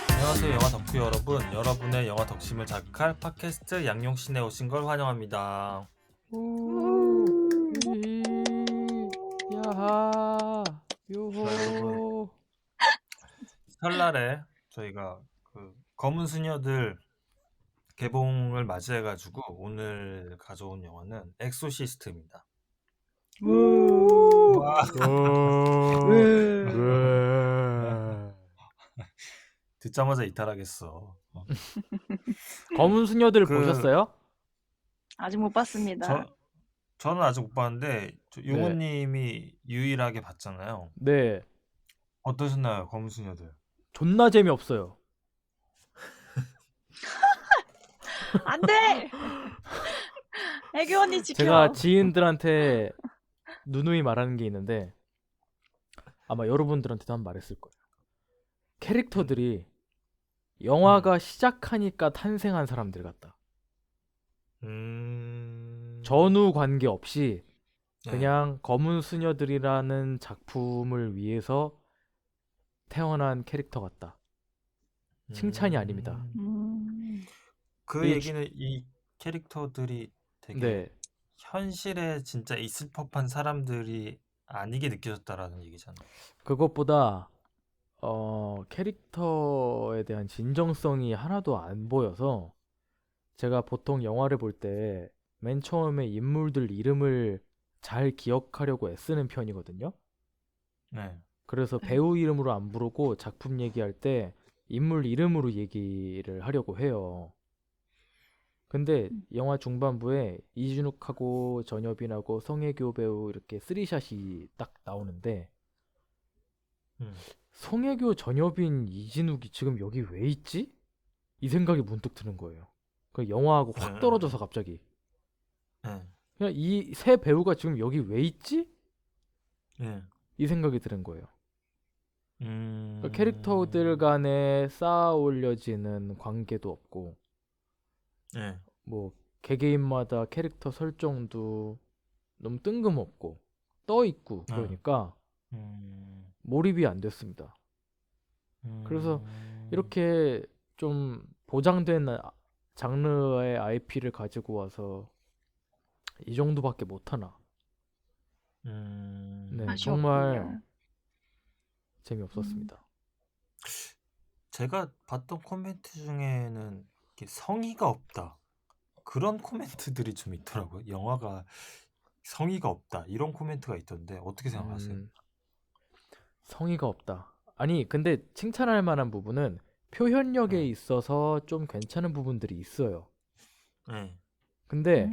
안녕하세요 영화 덕후 여러분. 여러분의 영화 덕심을 자극할 팟캐스트 양용신에 오신 걸 환영합니다. 야하 자, 여러분 요호. 설날에 저희가 그 검은 수녀들 개봉을 맞이해가지고 오늘 가져온 영화는 엑소시스트입니다. 와. 듣자마자 이탈하겠어. 검은 수녀들 그 보셨어요? 아직 못 봤습니다. 저는 아직 못 봤는데 네. 용호님이 유일하게 봤잖아요. 네. 어떠셨나요, 검은 수녀들? 존나 재미없어요. 안 돼! 애교 언니 지켜. 제가 지인들한테 누누이 말하는 게 있는데 아마 여러분들한테도 한 번 말했을 거예요. 캐릭터들이 영화가 시작하니까 탄생한 사람들 같다. 전후 관계 없이 그냥 검은 수녀들이라는 작품을 위해서 태어난 캐릭터 같다. 칭찬이 아닙니다. 그 이 얘기는 이 캐릭터들이 되게 네. 현실에 진짜 있을 법한 사람들이 아니게 느껴졌다라는 얘기잖아요. 그것보다 캐릭터에 대한 진정성이 하나도 안 보여서 제가 보통 영화를 볼 때 맨 처음에 인물들 이름을 잘 기억하려고 애쓰는 편이거든요. 네. 그래서 배우 이름으로 안 부르고 작품 얘기할 때 인물 이름으로 얘기를 하려고 해요. 근데 영화 중반부에 이준욱하고 전여빈하고 송혜교 배우 이렇게 쓰리샷이 딱 나오는데 송혜교, 전여빈, 이진욱이 지금 여기 왜 있지? 이 생각이 문득 드는 거예요. 그 영화하고 확 떨어져서 갑자기 그냥 이 세 배우가 지금 여기 왜 있지? 이 생각이 드는 거예요. 그러니까 캐릭터들 간에 쌓아 올려지는 관계도 없고 뭐 개개인마다 캐릭터 설정도 너무 뜬금없고 떠 있고 그러니까 몰입이 안 됐습니다. 그래서 이렇게 좀 보장된 장르의 IP를 가지고 와서 이 정도밖에 못하나. 네, 정말 재미없었습니다. 제가 봤던 코멘트 중에는 이렇게 성의가 없다 그런 코멘트들이 좀 있더라고요. 영화가 성의가 없다 이런 코멘트가 있던데 어떻게 생각하세요? 성의가 없다. 아니 근데 칭찬할 만한 부분은 표현력에 있어서 좀 괜찮은 부분들이 있어요. 근데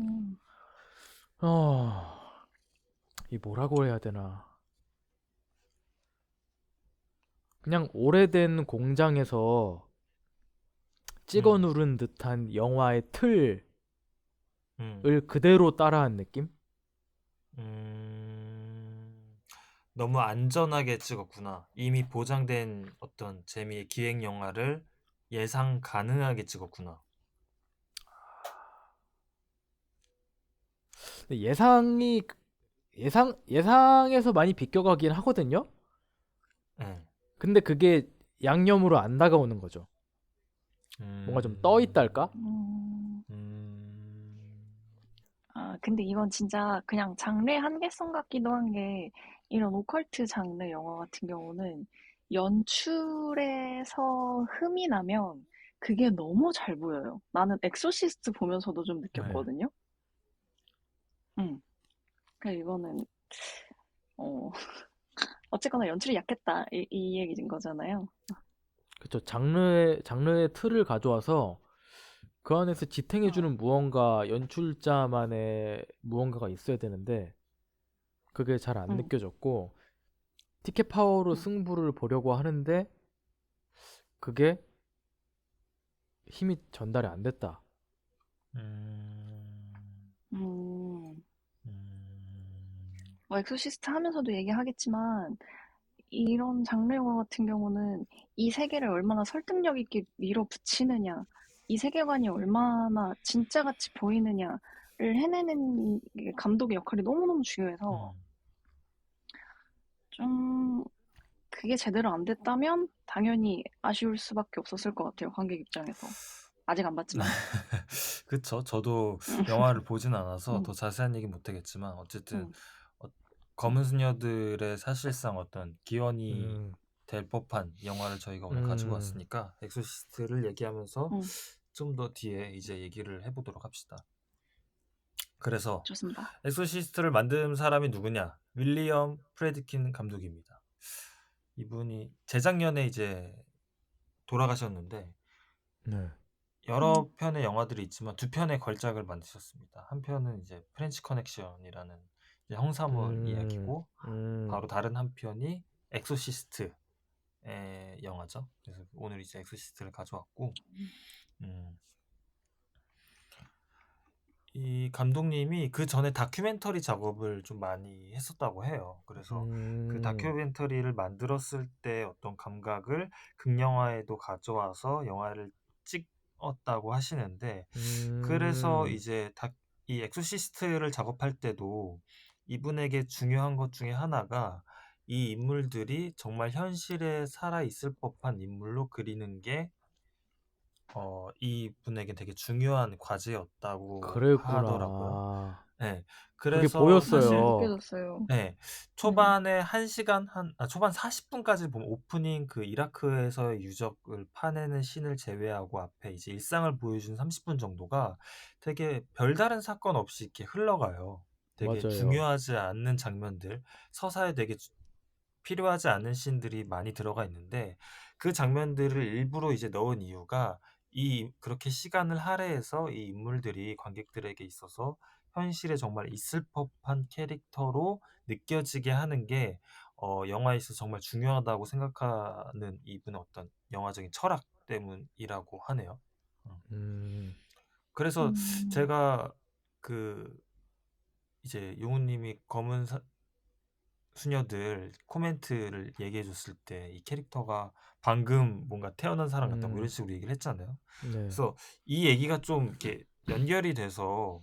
이 뭐라고 해야 되나. 그냥 오래된 공장에서 찍어 누른 듯한 영화의 틀을 그대로 따라한 느낌? 너무 안전하게 찍었구나. 이미 보장된 어떤 재미의 기획 영화를 예상 가능하게 찍었구나. 근데 예상에서 많이 비껴가긴 하거든요. 근데 그게 양념으로 안 다가오는 거죠. 뭔가 좀 떠 있달까? 근데 이건 진짜 그냥 장르의 한계성 같기도 한 게 이런 오컬트 장르 영화 같은 경우는 연출에서 흠이 나면 그게 너무 잘 보여요. 나는 엑소시스트 보면서도 좀 느꼈거든요. 그러니까 이거는 어쨌거나 연출이 약했다 이 얘기인 거잖아요. 그쵸. 장르의 틀을 가져와서 그 안에서 지탱해주는 무언가, 연출자만의 무언가가 있어야 되는데 그게 잘 안 느껴졌고 티켓 파워로 승부를 보려고 하는데 그게 힘이 전달이 안 됐다. 엑소시스트 하면서도 얘기하겠지만 이런 장르 영화 같은 경우는 이 세계를 얼마나 설득력 있게 밀어붙이느냐, 이 세계관이 얼마나 진짜같이 보이느냐를 해내는 게 감독의 역할이 너무너무 중요해서 좀 그게 제대로 안 됐다면 당연히 아쉬울 수밖에 없었을 것 같아요. 관객 입장에서. 아직 안 봤지만. 그쵸. 저도 음, 영화를 보진 않아서 더 음, 자세한 얘기는 못하겠지만 어쨌든 음, 어, 검은 수녀들의 사실상 어떤 기원이 음, 될 법한 영화를 저희가 오늘 가지고 음, 왔으니까 엑소시스트를 얘기하면서 음, 좀 더 뒤에 이제 얘기를 해보도록 합시다. 그래서 좋습니다. 엑소시스트를 만든 사람이 누구냐? 윌리엄 프레드킨 감독입니다. 이분이 재작년에 이제 돌아가셨는데 네. 음, 여러 편의 영화들이 있지만 두 편의 걸작을 만드셨습니다. 한 편은 이제 프렌치 커넥션이라는 이제 형사물 음, 이야기고 음, 바로 다른 한 편이 엑소시스트의 영화죠. 그래서 오늘 이제 엑소시스트를 가져왔고 음, 이 감독님이 그 전에 다큐멘터리 작업을 좀 많이 했었다고 해요. 그래서 그 음, 다큐멘터리를 만들었을 때 어떤 감각을 극영화에도 가져와서 영화를 찍었다고 하시는데 그래서 음. 이제 이 엑소시스트를 작업할 때도 이분에게 중요한 것 중에 하나가 이 인물들이 정말 현실에 살아 있을 법한 인물로 그리는 게 이분에게 되게 중요한 과제였다고 하더라고요. 그랬구나. 네. 그게 그래서 사실 보였어요. 느껴졌어요. 네. 음, 초반에 1시간 초반 40분까지 보면 오프닝 그 이라크에서의 유적을 파내는 씬을 제외하고 앞에 이제 일상을 보여준 30분 정도가 되게 별다른 사건 없이 이렇게 흘러가요. 되게 맞아요. 중요하지 않는 장면들, 서사에 되게 필요하지 않은 씬들이 많이 들어가 있는데 그 장면들을 일부러 이제 넣은 이유가 그렇게 시간을 할애해서 이 인물들이 관객들에게 있어서 현실에 정말 있을 법한 캐릭터로 느껴지게 하는 게 영화에 있어서 정말 중요하다고 생각하는 이분의 어떤 영화적인 철학 때문이라고 하네요. 음. 음, 그래서 음, 제가 그 이제 용우님이 검은 수녀들 코멘트를 얘기해 줬을 때 이 캐릭터가 방금 뭔가 태어난 사람 같다 뭐 이런 음, 식으로 얘기를 했잖아요. 네, 그래서 이 얘기가 좀 이렇게 연결이 돼서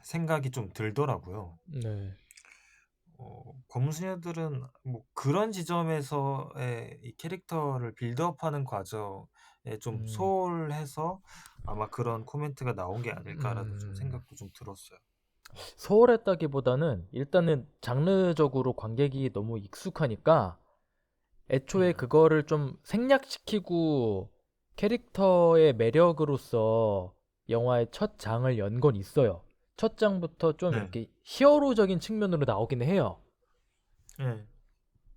생각이 좀 들더라고요. 네, 검은 수녀들은 뭐 그런 지점에서의 이 캐릭터를 빌드업하는 과정에 좀 음, 소홀해서 아마 그런 코멘트가 나온 게 아닐까라는 좀 음. 생각도 좀 들었어요. 소홀했다기보다는 일단은 장르적으로 관객이 너무 익숙하니까 애초에 음, 그거를 좀 생략시키고 캐릭터의 매력으로서 영화의 첫 장을 연 건 있어요. 첫 장부터 좀 네, 이렇게 히어로적인 측면으로 나오긴 해요. 네,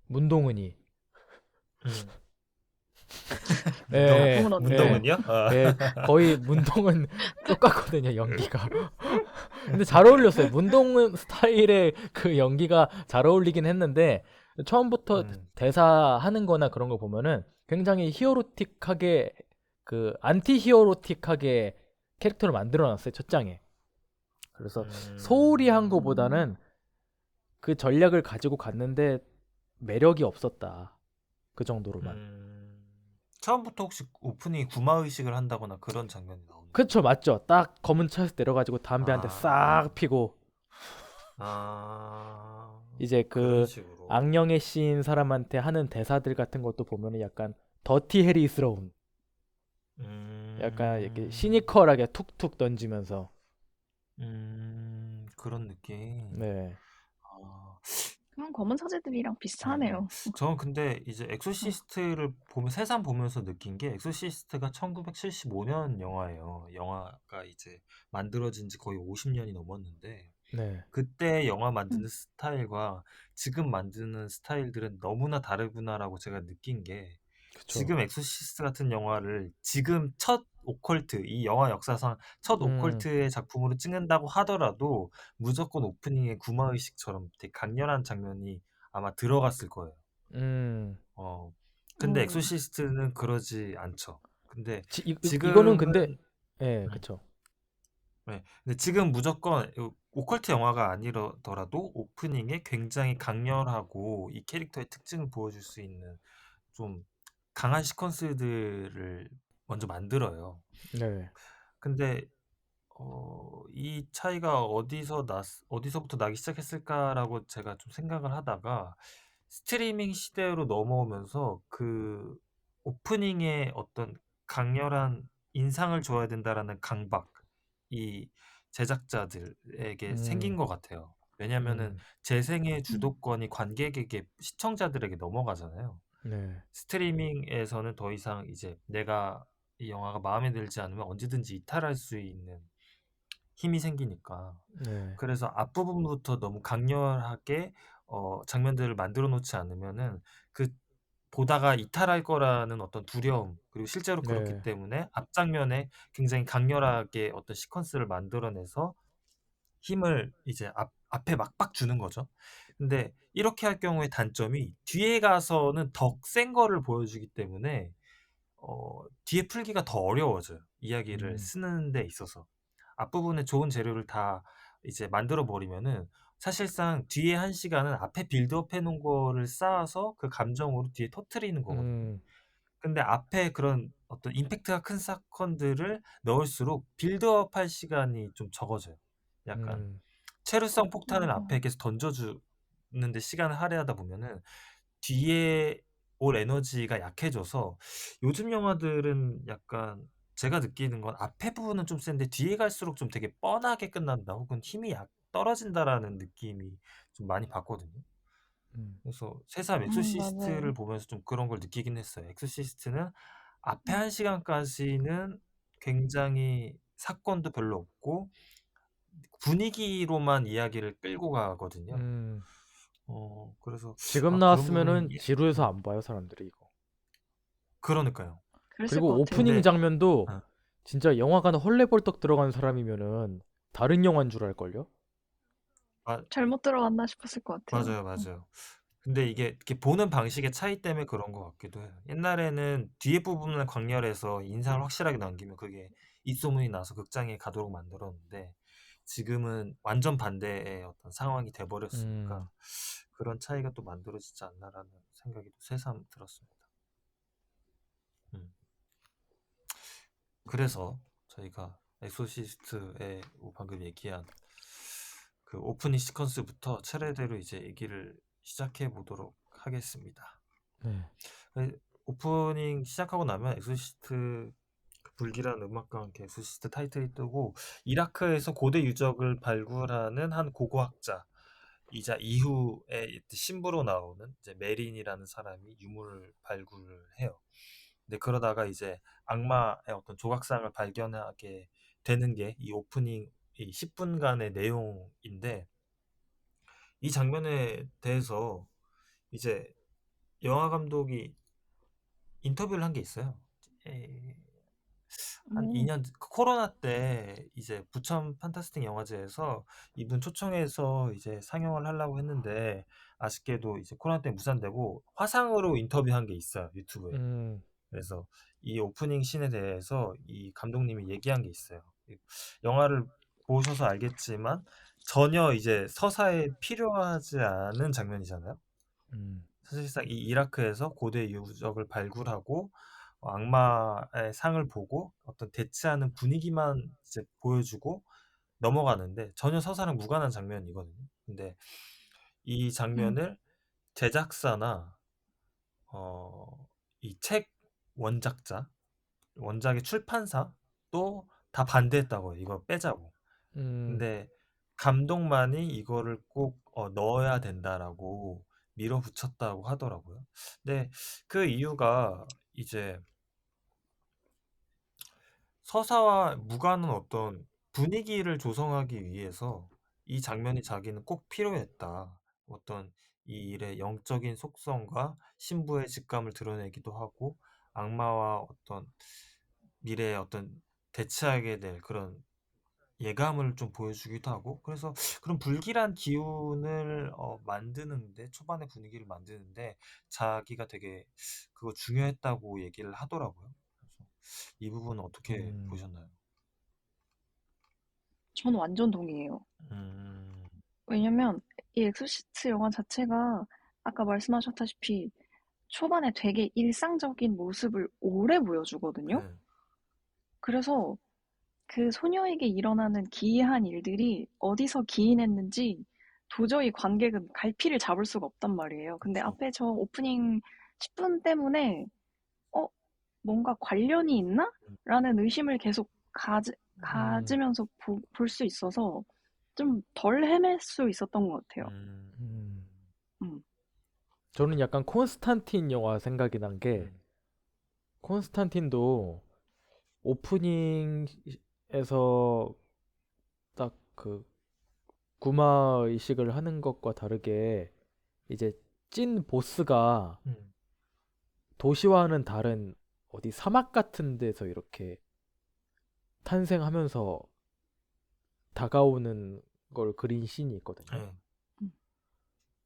문동은이. 음. 예, 작품은 어때요? 예, 문동은요? 예, 거의 문동은 똑같거든요, 연기가. 근데 잘 어울렸어요. 문동은 스타일의 그 연기가 잘 어울리긴 했는데, 처음부터 음, 대사 하는 거나 그런 거 보면은 굉장히 히어로틱하게, 안티 히어로틱하게 캐릭터를 만들어 놨어요, 첫 장에. 그래서 소홀히 한 음, 음, 거보다는 그 전략을 가지고 갔는데 매력이 없었다. 그 정도로만. 음. 처음부터 혹시 오프닝이 구마의식을 한다거나 그런 장면이 나오나요? 그쵸, 맞죠. 딱 검은 차에서 내려가지고 담배 한 대 아, 싹 피고, 아, 이제 그런 그 식으로. 악령의 씌인 사람한테 하는 대사들 같은 것도 보면은 약간 더티 해리스러운, 약간 이렇게 음, 시니컬하게 툭툭 던지면서. 그런 느낌. 네. 아, 그냥 검은 사제들이랑 예, 예. 비슷하네요. 저는 근데 이제 음, 엑소시스트를 새삼 보면서 느낀 게 엑소시스트가 1975년 영화예요. 영화가 이제 만들어진 지 거의 50년이 넘었는데 네. 그때 영화 만드는 음, 스타일과 지금 만드는 스타일들은 너무나 다르구나라고 제가 느낀 게 그쵸. 지금 엑소시스트 같은 영화를 지금 첫 오컬트, 이 영화 역사상 첫 음, 오컬트의 작품으로 찍는다고 하더라도 무조건 오프닝에 구마의식처럼 되게 강렬한 장면이 아마 들어갔을 거예요. 음. 어, 근데 음, 엑소시스트는 그러지 않죠. 근데 이거는 지금은 근데, 예, 음, 그쵸. 네. 근데 지금 무조건 오컬트 영화가 아니더라도 오프닝에 굉장히 강렬하고 이 캐릭터의 특징을 보여줄 수 있는 좀 강한 시퀀스들을 먼저 만들어요. 네. 근데 이 차이가 어디서부터 나기 시작했을까라고 제가 좀 생각을 하다가 스트리밍 시대로 넘어오면서 그 오프닝에 어떤 강렬한 인상을 줘야 된다라는 강박이 제작자들에게 생긴 음, 것 같아요. 왜냐면은 음, 재생의 음, 주도권이 관객에게 시청자들에게 넘어가잖아요. 네, 스트리밍에서는 더 이상 이제 내가 이 영화가 마음에 들지 않으면 언제든지 이탈할 수 있는 힘이 생기니까. 네, 그래서 앞부분부터 너무 강렬하게 장면들을 만들어 놓지 않으면은 그 보다가 이탈할 거라는 어떤 두려움, 그리고 실제로 그렇기 네, 때문에 앞장면에 굉장히 강렬하게 어떤 시퀀스를 만들어내서 힘을 이제 앞에 막박 주는 거죠. 근데 이렇게 할 경우에 단점이 뒤에 가서는 더 센 거를 보여주기 때문에 뒤에 풀기가 더 어려워져요. 이야기를 음, 쓰는 데 있어서. 앞부분에 좋은 재료를 다 이제 만들어 버리면은 사실상 뒤에 한 시간은 앞에 빌드업 해 놓은 거를 쌓아서 그 감정으로 뒤에 터뜨리는 거거든요. 음, 근데 앞에 그런 어떤 임팩트가 큰 사건들을 넣을수록 빌드업 할 시간이 좀 적어져요. 약간 음, 체류성 폭탄을 맞아. 앞에 계속 던져주는데 시간을 할애하다 보면은 뒤에 올 에너지가 약해져서 요즘 영화들은 약간 제가 느끼는 건 앞에 부분은 좀 센데 뒤에 갈수록 좀 되게 뻔하게 끝난다 혹은 힘이 떨어진다라는 느낌이 좀 많이 받거든요. 음, 그래서 새삼 맞아요. 엑소시스트를 보면서 좀 그런 걸 느끼긴 했어요. 엑소시스트는 앞에 한 시간까지는 굉장히 사건도 별로 없고 분위기로만 이야기를 끌고 가거든요. 음. 그래서 지금 그런 부분이 나왔으면은 지루해서 안 봐요, 사람들이 이거. 그러니까요. 그랬을 것 그리고 같아요. 오프닝 근데 장면도 어, 진짜 영화관에 헐레벌떡 들어간 사람이면은 다른 영화인 줄 알걸요? 마- 잘못 들어갔나 싶었을 것 같아요. 맞아요, 맞아요. 근데 이게 이렇게 보는 방식의 차이 때문에 그런 것 같기도 해요. 옛날에는 뒤에 부분을 광렬해서 인상을 확실하게 남기면 그게 입소문이 나서 극장에 가도록 만들었는데 지금은 완전 반대의 어떤 상황이 돼버렸으니까 음, 그런 차이가 또 만들어지지 않나라는 생각이 또 새삼 들었습니다. 음. 그래서 저희가 엑소시스트의 방금 얘기한 그 오프닝 시퀀스부터 차례대로 이제 얘기를 시작해 보도록 하겠습니다. 네. 그 오프닝 시작하고 나면 엑소시스트 그 불길한 음악과 함께 엑소시스트 타이틀이 뜨고 이라크에서 고대 유적을 발굴하는 한 고고학자이자 이후에 신부로 나오는 이제 메린이라는 사람이 유물을 발굴을 해요. 근데 그러다가 이제 악마의 어떤 조각상을 발견하게 되는 게 이 오프닝 이 10분간의 내용인데 이 장면에 대해서 이제 영화 감독이 인터뷰를 한 게 있어요. 에, 한 오, 2년 코로나 때 이제 부천 판타스틱 영화제에서 이분 초청해서 이제 상영을 하려고 했는데 아쉽게도 이제 코로나 때 무산되고 화상으로 인터뷰한 게 있어요 유튜브에. 음, 그래서 이 오프닝 씬에 대해서 이 감독님이 얘기한 게 있어요. 영화를 보셔서 알겠지만 전혀 이제 서사에 필요하지 않은 장면이잖아요. 음, 사실상 이 이라크에서 고대 유적을 발굴하고 악마의 상을 보고 어떤 대치하는 분위기만 이제 보여주고 넘어가는데 전혀 서사랑 무관한 장면이거든요. 근데 이 음, 장면을 제작사나 이 책 원작자, 원작의 출판사도 다 반대했다고요. 이거 빼자고. 음, 근데 감독만이 이거를 꼭 넣어야 된다라고 밀어붙였다고 하더라고요. 근데 그 이유가 이제 서사와 무관한 어떤 분위기를 조성하기 위해서 이 장면이 자기는 꼭 필요했다. 어떤 이 일의 영적인 속성과 신부의 직감을 드러내기도 하고 악마와 어떤 미래의 어떤 대치하게 될 그런 예감을 좀 보여주기도 하고 그래서 그런 불길한 기운을 만드는데 초반의 분위기를 만드는데 자기가 되게 그거 중요했다고 얘기를 하더라고요. 그래서 이 부분은 어떻게 음, 보셨나요? 저는 완전 동의해요. 음, 왜냐면 이 엑소시스트 영화 자체가 아까 말씀하셨다시피 초반에 되게 일상적인 모습을 오래 보여주거든요. 네, 그래서 그 소녀에게 일어나는 기이한 일들이 어디서 기인했는지 도저히 관객은 갈피를 잡을 수가 없단 말이에요. 근데 그쵸. 앞에 저 오프닝 10분 때문에 어, 뭔가 관련이 있나? 음, 라는 의심을 계속 음, 가지면서 볼 수 있어서 좀 덜 헤맬 수 있었던 것 같아요. 음, 음. 음. 저는 약간 콘스탄틴 영화 생각이 난 게, 음, 콘스탄틴도 오프닝에서 딱 그 구마 의식을 하는 것과 다르게 이제 찐 보스가 음, 도시와는 다른 어디 사막 같은 데서 이렇게 탄생하면서 다가오는 걸 그린 씬이 있거든요. 네. 음.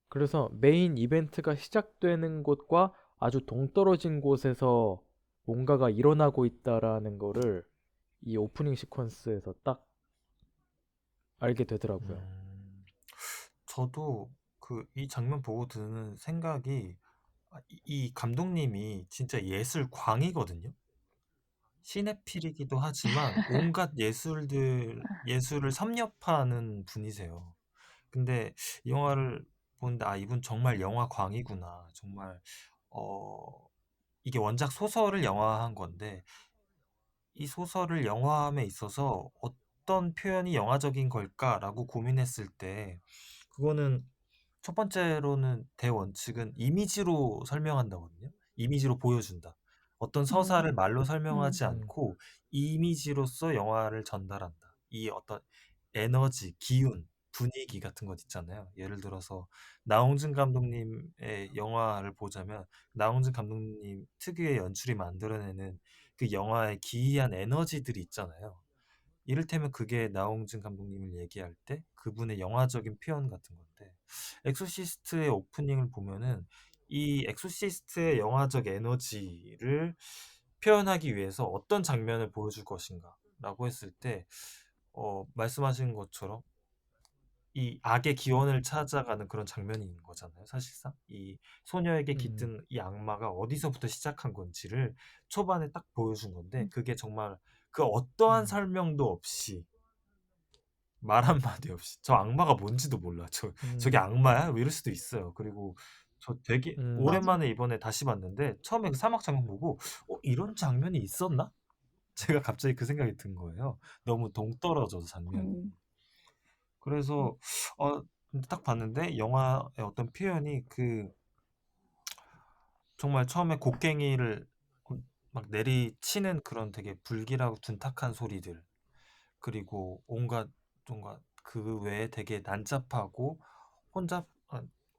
그래서 메인 이벤트가 시작되는 곳과 아주 동떨어진 곳에서 뭔가가 일어나고 있다라는 거를 이 오프닝 시퀀스에서 딱 알게 되더라고요. 음, 저도 그 이 장면 보고 드는 생각이 이 감독님이 진짜 예술 광이거든요. 시네필이기도 하지만 온갖 예술을 섭렵하는 분이세요. 근데 이 영화를 보는데 이분 정말 영화 광이구나. 정말 어 이게 원작 소설을 영화한 건데 이 소설을 영화함에 있어서 어떤 표현이 영화적인 걸까라고 고민했을 때 그거는 첫 번째로는 대원칙은 이미지로 설명한다거든요. 이미지로 보여준다. 어떤 서사를 음. 말로 음. 설명하지 음, 않고 이미지로서 영화를 전달한다. 이 어떤 에너지, 기운, 분위기 같은 것 있잖아요. 예를 들어서 나홍진 감독님의 영화를 보자면 나홍진 감독님 특유의 연출이 만들어내는 그 영화의 기이한 에너지들이 있잖아요. 이를테면 그게 나홍진 감독님을 얘기할 때 그분의 영화적인 표현 같은 건데 엑소시스트의 오프닝을 보면은 이 엑소시스트의 영화적 에너지를 표현하기 위해서 어떤 장면을 보여줄 것인가 라고 했을 때 말씀하신 것처럼 이 악의 기원을 찾아가는 그런 장면이 있는 거잖아요, 사실상. 이 소녀에게 음, 깃든 이 악마가 어디서부터 시작한 건지를 초반에 딱 보여준 건데 음. 그게 정말 그 어떠한 음, 설명도 없이 말 한마디 없이 저 악마가 뭔지도 몰라. 저게 음, 악마야? 뭐 이럴 수도 있어요. 그리고 저 되게 음, 맞아. 오랜만에 이번에 다시 봤는데 처음에 그 사막 장면 보고 이런 장면이 있었나? 제가 갑자기 그 생각이 든 거예요. 너무 동떨어져서 장면이. 음. 그래서 근데 딱 봤는데 영화의 어떤 표현이 정말 처음에 곡괭이를 막 내리치는 그런 되게 불길하고 둔탁한 소리들 그리고 온갖 그 외에 되게 난잡하고 혼잡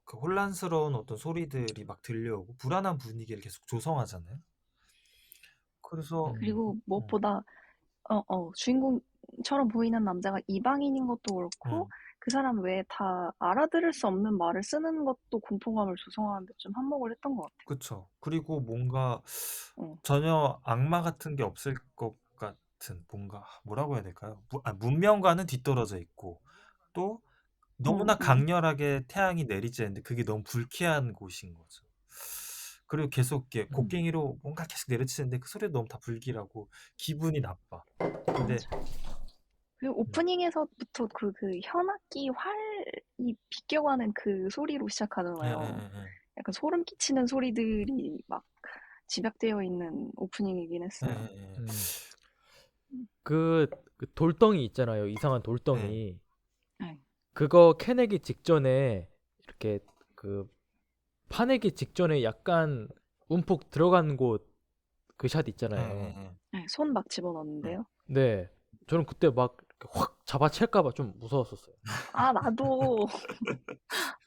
그 혼란스러운 어떤 소리들이 막 들려오고 불안한 분위기를 계속 조성하잖아요. 그래서 음, 그리고 음, 무엇보다 주인공처럼 보이는 남자가 이방인인 것도 그렇고 음, 그 사람 외에 다 알아들을 수 없는 말을 쓰는 것도 공포감을 조성하는데 좀 한몫을 했던 것 같아요. 그쵸. 그리고 뭔가 어. 전혀 악마 같은 게 없을 것 같은 뭔가 뭐라고 해야 될까요? 문명과는 뒤떨어져 있고 또 음. 너무나 음. 강렬하게 태양이 내리쬐는데 그게 너무 불쾌한 곳인 거죠. 그리고 계속 이렇게 음, 곡괭이로 뭔가 계속 내리치는데 그 소리도 너무 다 불길하고 기분이 나빠. 근데 맞아. 그리고 음, 오프닝에서부터 그 현악기 활이 비껴가는 그 소리로 예, 예, 시작하잖아요. 예, 예. 약간 소름 끼치는 소리들이 막 집약되어 있는 오프닝이긴 예, 했어요. 예, 예. 음. 음. 그 돌덩이 있잖아요. 이상한 예. 돌덩이. 네. 그거 캐내기 직전에 이렇게 그 파내기 직전에 약간 움푹 들어간 곳 그 샷 예, 있잖아요. 예, 예. 네, 손 막 예. 집어넣는데요. 네. 저는 그때 막 이렇게 확 잡아챌까 봐 좀 무서웠었어요. 아,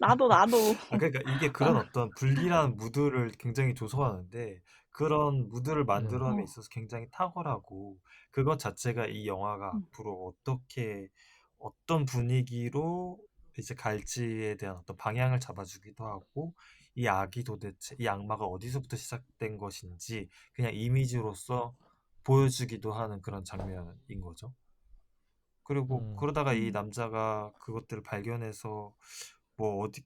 나도, 나도. 그러니까 이게 그런 어떤 불길한 무드를 굉장히 조성하는데 그런 무드를 음. 만들어내에 어. 있어서 굉장히 탁월하고 그것 자체가 이 영화가 음. 앞으로 어떻게 어떤 분위기로 이제 갈지에 대한 어떤 방향을 잡아주기도 하고 이 악이 도대체 이 악마가 어디서부터 시작된 것인지 그냥 이미지로서 보여주기도 하는 그런 장면인 거죠. 그리고 음. 그러다가 이 음. 남자가 그것들을 발견해서 뭐 어디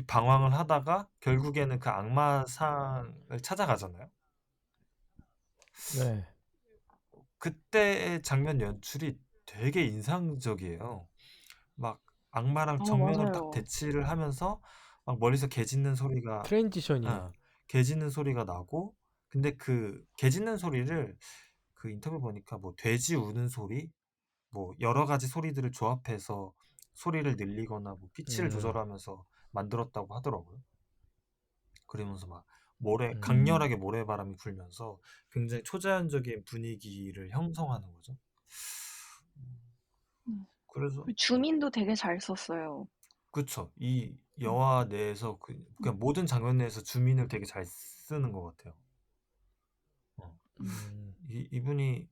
방황을 하다가 결국에는 그 악마상을 찾아가잖아요. 네. 그때의 장면 연출이 되게 인상적이에요. 막 악마랑 정면으로 딱 맞아요. 대치를 하면서 막 멀리서 개 짖는 소리가 트랜지션이 개 짖는 소리가 나고 근데 그 개 짖는 소리를 그 인터뷰 보니까 뭐 돼지 우는 소리 뭐 여러 가지 소리들을 조합해서 소리를 늘리거나 뭐 피치를 음, 조절하면서 만들었다고 하더라고요. 그러면서 막 음, 강렬하게 모래바람이 불면서 굉장히 초자연적인 분위기를 형성하는 거죠. 음. 그래서 그리고 주민도 되게 잘 썼어요. 그쵸. 이 음, 영화 내에서 그냥 음, 모든 장면 내에서 주민을 되게 잘 쓰는 것 같아요. 어. 음, 음, 이분이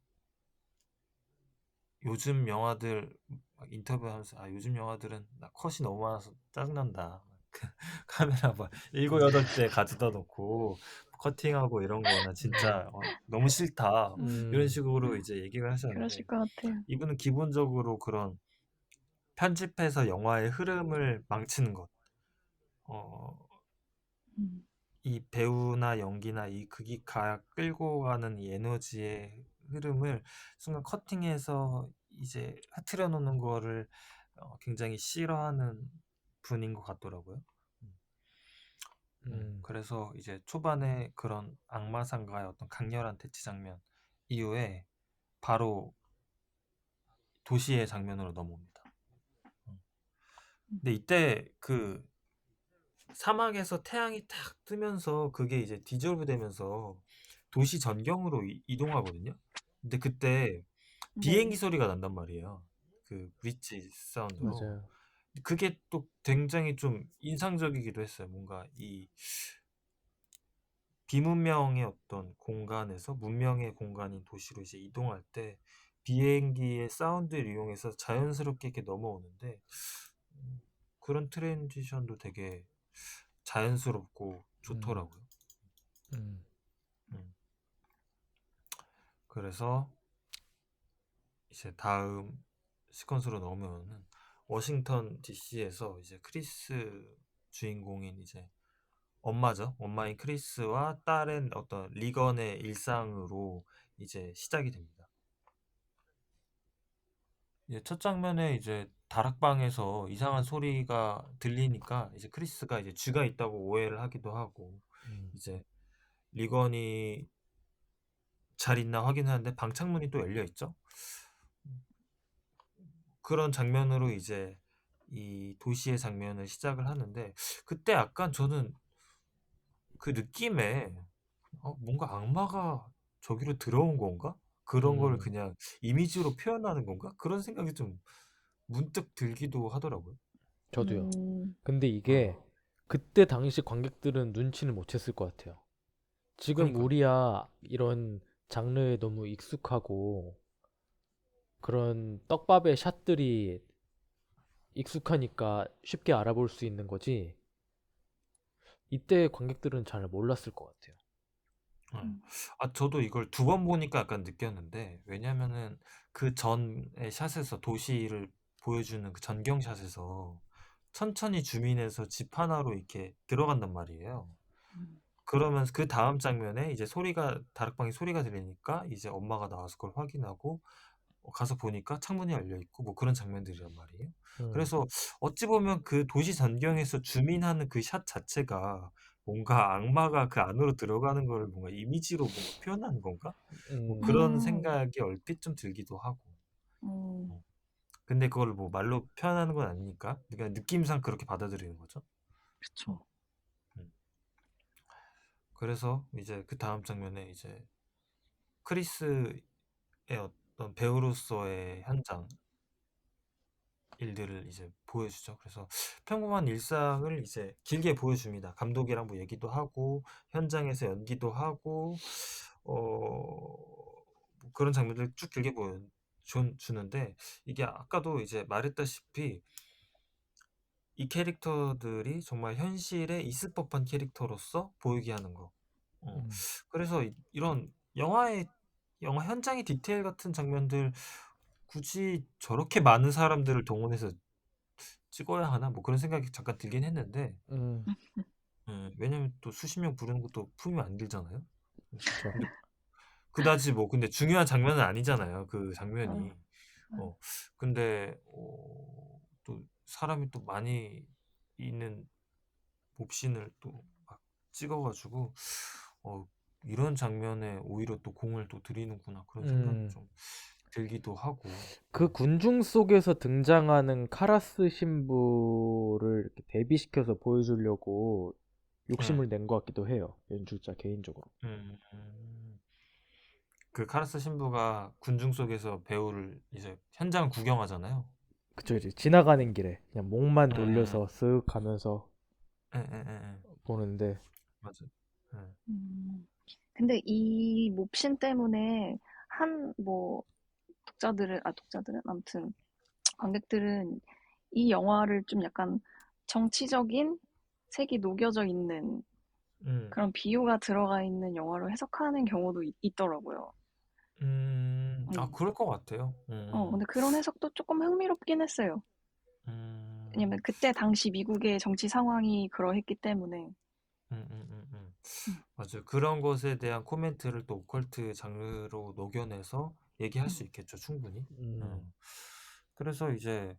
요즘 영화들 막 인터뷰하면서 요즘 영화들은 나 컷이 너무 많아서 짜증난다. 카메라 막 일곱 여덟 대 가져다 놓고 커팅하고 이런 거는 진짜 너무 싫다. 음. 이런 음, 식으로 이제 얘기를 하셨는데 그러실 것 같아요. 이분은 기본적으로 그런 편집해서 영화의 흐름을 망치는 것. 어, 음, 이 배우나 연기나 이 극이 끌고 가는 이 에너지의 흐름을 순간 커팅해서 이제 흐트려 놓는 거를 굉장히 싫어하는 분인 것 같더라고요. 음, 음, 그래서 이제 초반에 그런 악마상과의 어떤 강렬한 대치 장면 이후에 바로 도시의 장면으로 넘어옵니다. 음. 음, 근데 이때 그 사막에서 태양이 탁 뜨면서 그게 이제 디졸브 되면서 도시 전경으로 이동하거든요. 근데 그때 비행기 네. 소리가 난단 말이에요. 그 브릿지 사운드로. 맞아요. 그게 또 굉장히 좀 인상적이기도 했어요. 뭔가 이 비문명의 어떤 공간에서 문명의 공간인 도시로 이제 이동할 때 비행기의 사운드를 이용해서 자연스럽게 이렇게 넘어오는데 음, 그런 트랜지션도 되게 자연스럽고 음, 좋더라고요. 음, 음. 그래서 이제 다음 시퀀스로 넘으면은 워싱턴 DC에서 이제 크리스 주인공인 이제 엄마죠. 엄마인 크리스와 딸인 어떤 리건의 일상으로 이제 시작이 됩니다. 이제 첫 장면에 이제 다락방에서 이상한 소리가 들리니까 이제 크리스가 이제 쥐가 있다고 오해를 하기도 하고 음, 이제 리건이 잘 있나 확인하는데 방창문이 또 열려 있죠. 그런 장면으로 이제 이 도시의 장면을 시작을 하는데 그때 약간 저는 그 느낌에 뭔가 악마가 저기로 들어온 건가? 그런 걸 음. 그냥 이미지로 표현하는 건가? 그런 생각이 좀 문득 들기도 하더라고요. 저도요. 음, 근데 이게 어, 그때 당시 관객들은 눈치를 못 챘을 것 같아요. 지금 그니까요. 우리야 이런 장르에 너무 익숙하고 그런 떡밥의 샷들이 익숙하니까 쉽게 알아볼 수 있는 거지. 이때 관객들은 잘 몰랐을 것 같아요. 네. 음, 저도 이걸 두 번 보니까 약간 느꼈는데, 왜냐면은 그 전의 샷에서 도시를 보여주는 그 전경샷에서 천천히 줌인해서 집 하나로 이렇게 들어간단 말이에요. 음, 그러면 그 다음 장면에 이제 다락방에 소리가 들리니까 이제 엄마가 나와서 그걸 확인하고 가서 보니까 창문이 열려 있고 뭐 그런 장면들이란 말이에요. 음, 그래서 어찌 보면 그 도시 전경에서 줌인하는 그 샷 자체가 뭔가 악마가 그 안으로 들어가는 거를 뭔가 이미지로 뭔가 표현하는 건가? 뭐 음, 그런 음, 생각이 얼핏 좀 들기도 하고. 음, 어. 근데 그걸 뭐 말로 표현하는 건 아니니까. 그러니까 느낌상 그렇게 받아들이는 거죠. 어. 그쵸. 음. 그래서 이제 그 다음 장면에 이제 크리스의 어떤 배우로서의 현장 일들을 이제 보여주죠. 그래서 평범한 일상을 이제 길게 보여줍니다. 감독이랑 뭐 얘기도 하고 현장에서 연기도 하고 뭐 그런 장면들 쭉 길게 보여주는데 이게 아까도 이제 말했다시피 이 캐릭터들이 정말 현실에 있을 법한 캐릭터로서 보이게 하는 거. 어. 음, 그래서 이런 영화 현장의 디테일 같은 장면들 굳이 저렇게 많은 사람들을 동원해서 찍어야 하나? 뭐 그런 생각이 잠깐 들긴 했는데 음, 왜냐면 또 수십 명 부르는 것도 품이 안 들잖아요. 그쵸. 근데 그다지 뭐 근데 중요한 장면은 아니잖아요. 그 어, 장면이. 어, 근데 또 사람이 또 많이 있는 몹신을 또 막 찍어가지고 어, 이런 장면에 오히려 또 공을 또 들이는구나 그런 생각이 음. 좀 들기도 하고. 그 군중 속에서 등장하는 카라스 신부를 이렇게 대비시켜서 보여주려고 네. 욕심을 낸 것 같기도 해요. 연출자 개인적으로. 음, 그 카라스 신부가 군중 속에서 배우를 이제 현장 구경하잖아요. 그쵸, 이제 지나가는 길에 그냥 목만 예, 돌려서 쓱 가면서 예. 보는데, 맞아. 예. 근데 이 몹신 때문에 뭐 독자들은 아무튼 관객들은 이 영화를 좀 약간 정치적인 색이 녹여져 있는 음, 그런 비유가 들어가 있는 영화로 해석하는 경우도 있더라고요. 음. 그럴 것 같아요. 근데 그런 해석도 조금 흥미롭긴 했어요. 왜냐면 음, 그때 당시 미국의 정치 상황이 그러했기 때문에. 음. 맞아요. 그런 것에 대한 코멘트를 또 오컬트 장르로 녹여내서 얘기할 음. 수 있겠죠, 충분히. 음, 그래서 이제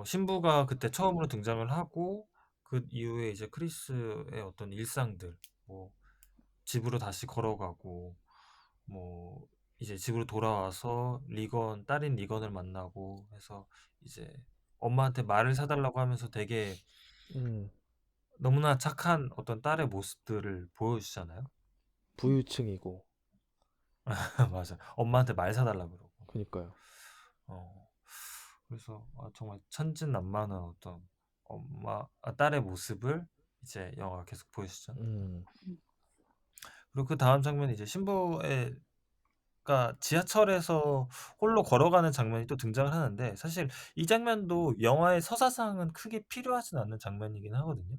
신부가 그때 처음으로 등장을 하고 그 이후에 이제 크리스의 어떤 일상들, 뭐 집으로 다시 걸어가고, 뭐 이제 집으로 돌아와서 딸인 리건을 만나고 해서 이제 엄마한테 말을 사달라고 하면서 되게 음, 너무나 착한 어떤 딸의 모습들을 보여주잖아요. 부유층이고, 맞아. 엄마한테 말 사달라고 그러고. 그니까요. 어, 그래서 정말 천진난만한 어떤 딸의 모습을 이제 영화가 계속 보여주잖아요. 음, 음. 그리고 그 다음 장면이 이제 신부가 지하철에서 홀로 걸어가는 장면이 또 등장을 하는데 사실 이 장면도 영화의 서사상은 크게 필요하진 않는 장면이긴 하거든요.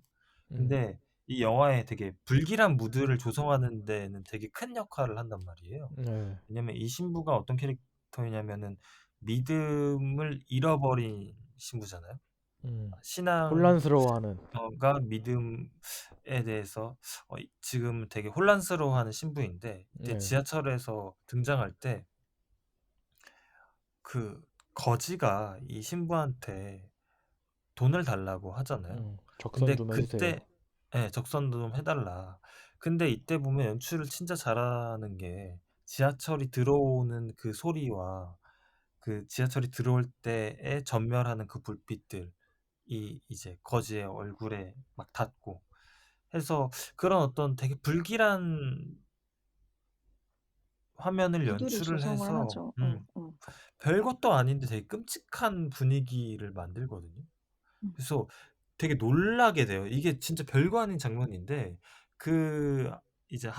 음, 근데 이 영화에 되게 불길한 무드를 조성하는 데는 되게 큰 역할을 한단 말이에요. 네, 왜냐면 이 신부가 어떤 캐릭터이냐면은 믿음을 잃어버린 신부잖아요. 음, 신앙 혼란스러워하는, 가 믿음에 대해서 지금 되게 혼란스러워하는 신부인데 이때 네, 지하철에서 등장할 때 그 거지가 이 신부한테 돈을 달라고 하잖아요. 적선 근데 좀 해주세요. 그때 적선 좀 해달라. 근데 이때 보면 연출을 진짜 잘하는 게 지하철이 들어오는 그 소리와 그 지하철이 들어올 때에 전멸하는 그 불빛들이 이제 거지의 얼굴에 막 닿고 해서 그런 어떤 되게 불길한 화면을 무드를 연출을 조성을 해서 하죠. 별것도 아닌데 되게 끔찍한 분위기를 만들거든요. 음. 그래서 되게 놀라게 돼요. 이게 진짜 별거 아닌 장면인데 그 이제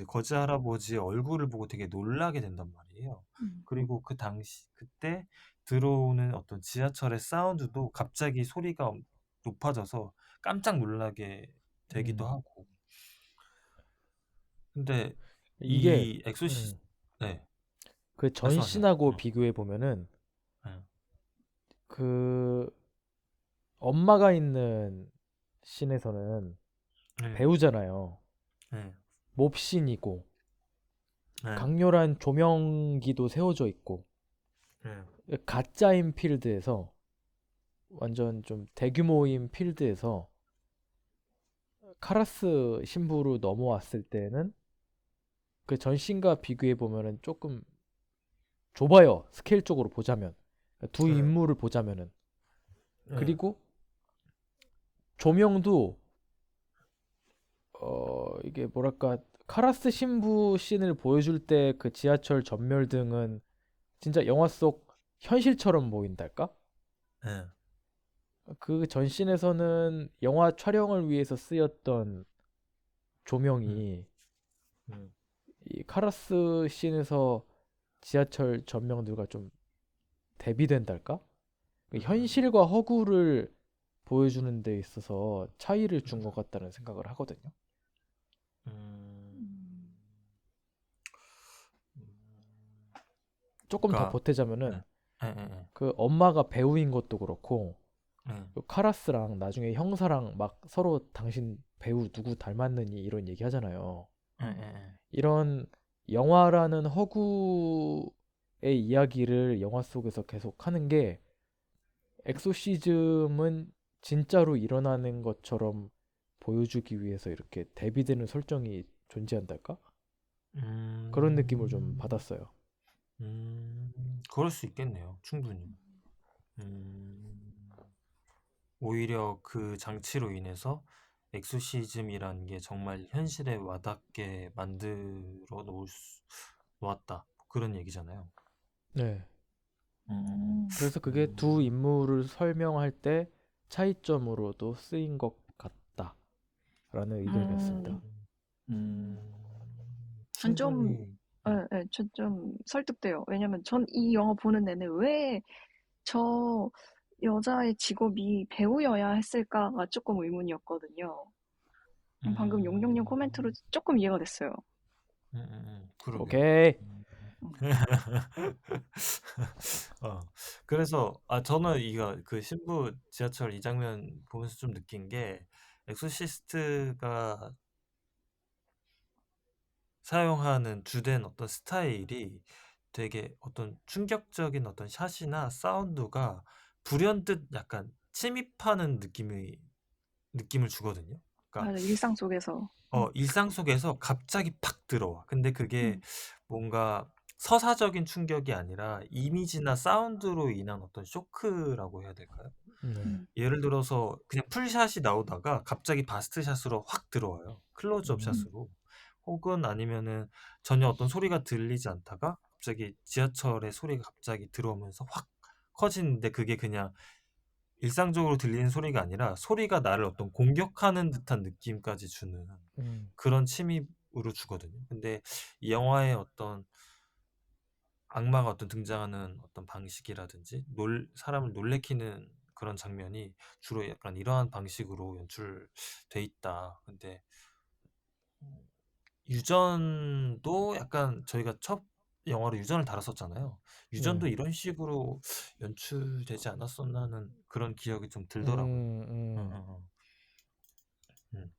거지 할아버지의 얼굴을 보고 되게 놀라게 된단 말이에요. 음. 그리고 그 당시 그때 들어오는 어떤 지하철의 사운드도 갑자기 소리가 높아져서 깜짝 놀라게 되기도 음, 하고. 근데 이게, 이 엑소시스트 네, 그 말씀하세요. 전신하고 비교해 보면은 네. 그 엄마가 있는 씬에서는 네. 배우잖아요. 네. 몹신이고 네. 강렬한 조명기도 세워져 있고 네. 가짜인 필드에서 완전 좀 대규모인 필드에서 카라스 신부로 넘어왔을 때는 그 전신과 비교해 보면은 조금 좁아요. 스케일적으로 보자면 두 네. 인물을 보자면은 네. 그리고 조명도 이게 뭐랄까 카라스 신부 씬을 보여줄 때 그 지하철 전멸등은 진짜 영화 속 현실처럼 보인달까? 네. 그 전씬에서는 영화 촬영을 위해서 쓰였던 음. 조명이 음. 이 카라스 씬에서 지하철 전명들과 좀 대비된달까? 그 음. 현실과 허구를 보여주는 데 있어서 차이를 준 것 같다는 생각을 하거든요. 음. 음. 음. 조금 더 그러니까 보태자면은 네. 네. 네. 그 엄마가 배우인 것도 그렇고 네. 그 카라스랑 나중에 형사랑 막 서로 당신 배우 누구 닮았느니 이런 얘기 하잖아요. 네. 네. 이런 영화라는 허구의 이야기를 영화 속에서 계속 하는 게 엑소시즘은 진짜로 일어나는 것처럼 보여주기 위해서 이렇게 대비되는 설정이 존재한달까? 그런 느낌을 좀 음, 받았어요. 그럴 수 있겠네요. 충분히. 음, 오히려 그 장치로 인해서 엑소시즘이라는 게 정말 현실에 와닿게 만들어 놓았다. 그런 얘기잖아요. 네. 음, 그래서 그게 두 음, 인물을 설명할 때 차이점으로도 쓰인 것 같다라는 의견이었습니다. 음, 전 좀, 충분히. 예, 예, 전좀 설득돼요. 왜냐면 전 이 영화 보는 내내 왜 저 여자의 직업이 배우여야 했을까가 조금 의문이었거든요. 방금 용용님 코멘트로 음, 조금 이해가 됐어요. 그러게요. 오케이. 음. 음, 어, 그래서 저는 이거 그 신부 지하철 이 장면 보면서 좀 느낀 게 엑소시스트가 사용하는 주된 어떤 스타일이 되게 어떤 충격적인 어떤 샷이나 사운드가 불현듯 약간 침입하는 느낌을 주거든요. 그러니까 맞아, 일상 속에서. 일상 속에서 갑자기 팍 들어와. 근데 그게 음, 뭔가 서사적인 충격이 아니라 이미지나 사운드로 인한 어떤 쇼크라고 해야 될까요? 네. 음, 예를 들어서 그냥 풀샷이 나오다가 갑자기 바스트샷으로 확 들어와요. 클로즈업 음. 음, 샷으로. 혹은 아니면은 전혀 어떤 소리가 들리지 않다가 갑자기 지하철의 소리가 갑자기 들어오면서 확 커지는데 그게 그냥 일상적으로 들리는 소리가 아니라 소리가 나를 어떤 공격하는 듯한 느낌까지 주는 음. 그런 침입으로 주거든요. 근데 이 영화의 어떤 악마가 어떤 등장하는 어떤 방식이라든지 사람을 놀래키는 그런 장면이 주로 약간 이러한 방식으로 연출돼 있다. 근데 유전도 약간 저희가 첫 영화로 유전을 다뤘었잖아요. 네. 유전도 이런 식으로 연출되지 않았었나 하는 그런 기억이 좀 들더라고요. 음. 어, 음. 어, 어. 음.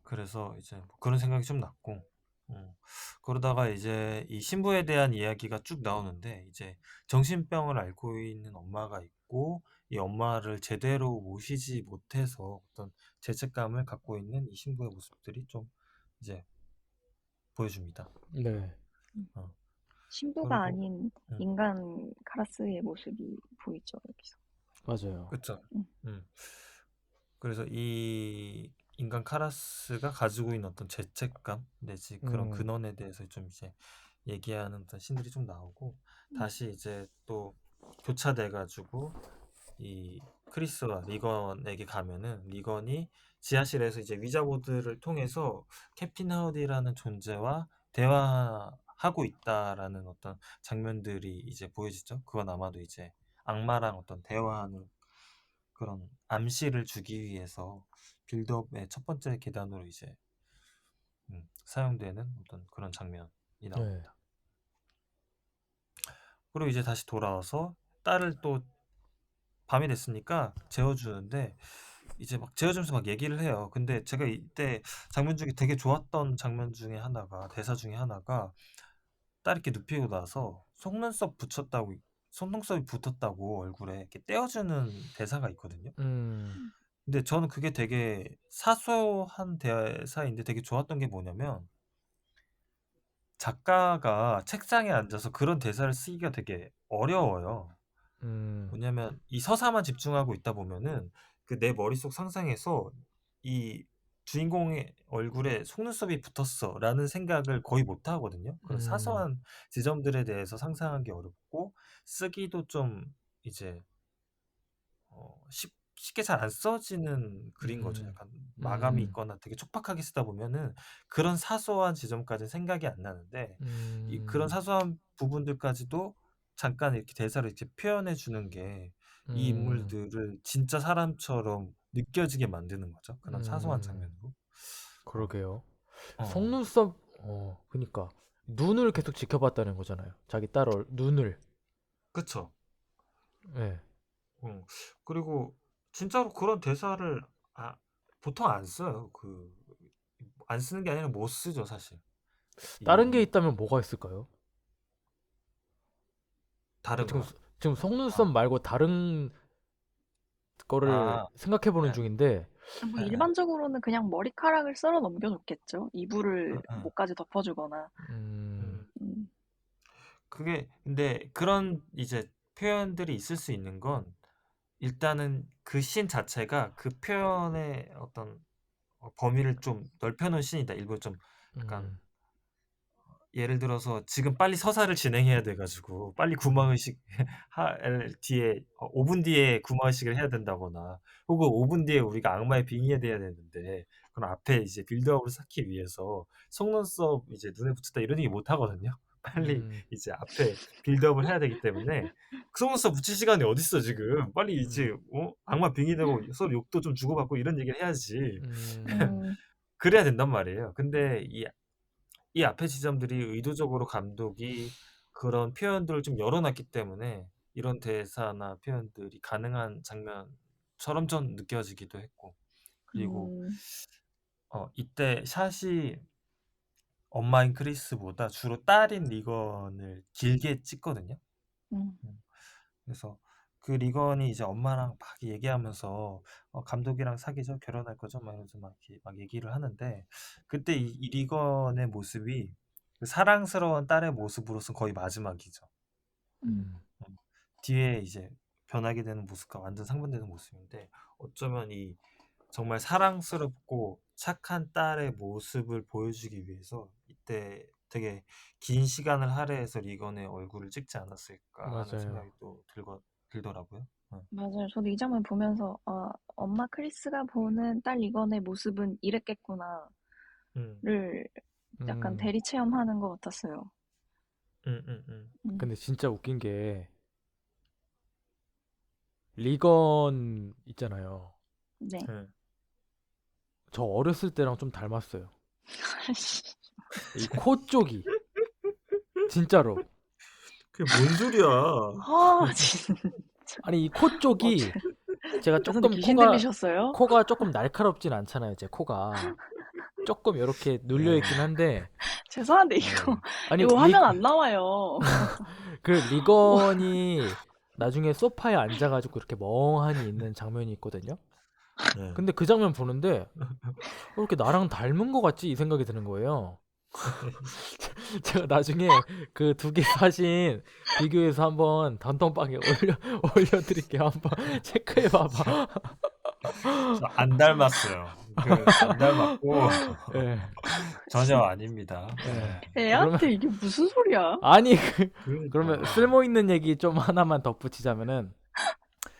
그래서 이제 뭐 그런 생각이 좀 났고, 그러다가 이제 이 신부에 대한 이야기가 쭉 나오는데, 이제 정신병을 앓고 있는 엄마가 있고, 이 엄마를 제대로 모시지 못해서 어떤 죄책감을 갖고 있는 이 신부의 모습들이 좀 이제 보여줍니다. 네. 음. 어, 신부가 그리고, 아닌 음, 인간 카라스의 모습이 보이죠, 여기서. 맞아요. 그쵸. 음, 음. 그래서 이 인간 카라스가 가지고 있는 어떤 죄책감 내지 그런 음. 근원에 대해서 좀 이제 얘기하는 어떤 신들이 좀 나오고 음, 다시 이제 또 교차돼 가지고 이 크리스와 리건에게 가면은 리건이 지하실에서 이제 위자보드를 통해서 캡틴 하우디라는 존재와 대화하고 있다라는 어떤 장면들이 이제 보여지죠. 그건 아마도 이제 악마랑 어떤 대화하는 그런 암시를 주기 위해서 빌드업의 첫 번째 계단으로 이제 사용되는 어떤 그런 장면이 네. 나옵니다. 그리고 이제 다시 돌아와서 딸을 또 밤이 됐으니까 재워주는데 이제 막 재워주면서 막 얘기를 해요. 근데 제가 이때 장면 중에 되게 좋았던 장면 중에 하나가 대사 중에 하나가 딸 이렇게 눕히고 나서 속눈썹이 붙었다고 얼굴에 이렇게 떼어주는 대사가 있거든요. 음. 음, 근데 저는 그게 되게 사소한 대사인데 되게 좋았던 게 뭐냐면 작가가 책상에 앉아서 그런 대사를 쓰기가 되게 어려워요. 음. 뭐냐면 이 서사만 집중하고 있다 보면은 그 내 머릿속 상상에서 이 주인공의 얼굴에 속눈썹이 붙었어라는 생각을 거의 못 하거든요. 그런 음. 사소한 지점들에 대해서 상상하기 어렵고 쓰기도 좀 이제 쉽게 잘 안 써지는 글인 거죠. 음. 약간 마감이 음. 있거나 되게 촉박하게 쓰다 보면은 그런 사소한 지점까지는 생각이 안 나는데 그런 음. 사소한 부분들까지도 잠깐 이렇게 대사로 이렇게 표현해 주는 게 이 음. 인물들을 진짜 사람처럼 느껴지게 만드는 거죠. 그런 사소한 음. 장면으로. 어, 그러게요. 어, 속눈썹 그니까 눈을 계속 지켜봤다는 거잖아요. 자기 딸 눈을. 그쵸. 네. 어. 그리고 진짜로 그런 대사를 아, 보통 안 써요. 안 쓰는 게 아니라 못 쓰죠, 사실. 다른 게 이 있다면 뭐가 있을까요? 다른 지금 거요? 지금 속눈썹 아, 말고 다른 거를 아, 생각해보는 네, 중인데, 뭐 네, 네, 일반적으로는 그냥 머리카락을 썰어 넘겨줬겠죠. 이불을 네, 목까지 덮어주거나. 음, 음. 음, 그게 근데 그런 이제 표현들이 있을 수 있는 건 일단은 그 씬 자체가 그 표현의 어떤 범위를 좀 넓혀놓은 씬이다. 일부러 좀 약간 음, 예를 들어서 지금 빨리 서사를 진행해야 돼가지고 빨리 구마의식 뒤에 5분 뒤에 구마의식을 해야 된다거나 혹은 5분 뒤에 우리가 악마의 빙의에 대해야 되는데 그럼 앞에 이제 빌드업을 쌓기 위해서 속눈썹 이제 눈에 붙였다 이런 얘기 못 하거든요. 빨리 음, 이제 앞에 빌드업을 해야 되기 때문에 그 속눈썹 붙일 시간이 어딨어 지금 빨리 이제 음, 악마 빙의되고 서로 욕도 좀 주고받고 이런 얘기를 해야지. 음, 음, 그래야 된단 말이에요. 근데 이 앞에 지점들이 의도적으로 감독이 그런 표현들을 좀 열어놨기 때문에 이런 대사나 표현들이 가능한 장면처럼 좀 느껴지기도 했고 그리고 음, 이때 샷이 엄마인 크리스보다 주로 딸인 리건을 길게 찍거든요. 음, 음, 그래서 그 리건이 이제 엄마랑 막 얘기하면서 감독이랑 사귀죠, 결혼할 거죠, 막 이러면서 막 얘기를 하는데 그때 이 리건의 모습이 그 사랑스러운 딸의 모습으로서는 거의 마지막이죠. 음, 음, 음, 뒤에 이제 변하게 되는 모습과 완전 상반되는 모습인데 어쩌면 이 정말 사랑스럽고 착한 딸의 모습을 보여주기 위해서 이때 되게 긴 시간을 할애해서 리건의 얼굴을 찍지 않았을까 하는 맞아요. 생각이 또 들더라고요. 맞아요. 저도 이 장면 보면서, 아, 엄마 크리스가 보는 딸 리건의 모습은 이랬겠구나를 음, 약간 음, 대리 체험하는 것 같았어요. 음, 음, 음, 음, 근데 진짜 웃긴 게, 리건 있잖아요. 네. 음. 저 어렸을 때랑 좀 닮았어요. 이 코 쪽이. 진짜로. 그게 뭔 소리야? 아, 진짜. 아니, 이 코 쪽이 제가 교수님 조금 귀신 코가, 들리셨어요? 코가 조금 날카롭진 않잖아요, 제 코가. 조금 이렇게 눌려 네, 있긴 한데, 죄송한데, 이거, 네, 아니, 이거 화면 안 나와요. 그 리건이 나중에 소파에 앉아가지고 이렇게 멍하니 있는 장면이 있거든요. 네. 근데 그 장면 보는데, 이렇게 나랑 닮은 것 같지? 이 생각이 드는 거예요. 제가 나중에 그 두 개 사진 비교해서 한번 단톡방에 올려드릴게요. 한번 체크해 봐봐. 저 안 닮았어요. 그 안 닮았고 예, 전혀 아닙니다. 예. 네. 그러면, 애한테 이게 무슨 소리야? 아니, 그러면 그러니까. 쓸모 있는 얘기 좀 하나만 덧붙이자면은,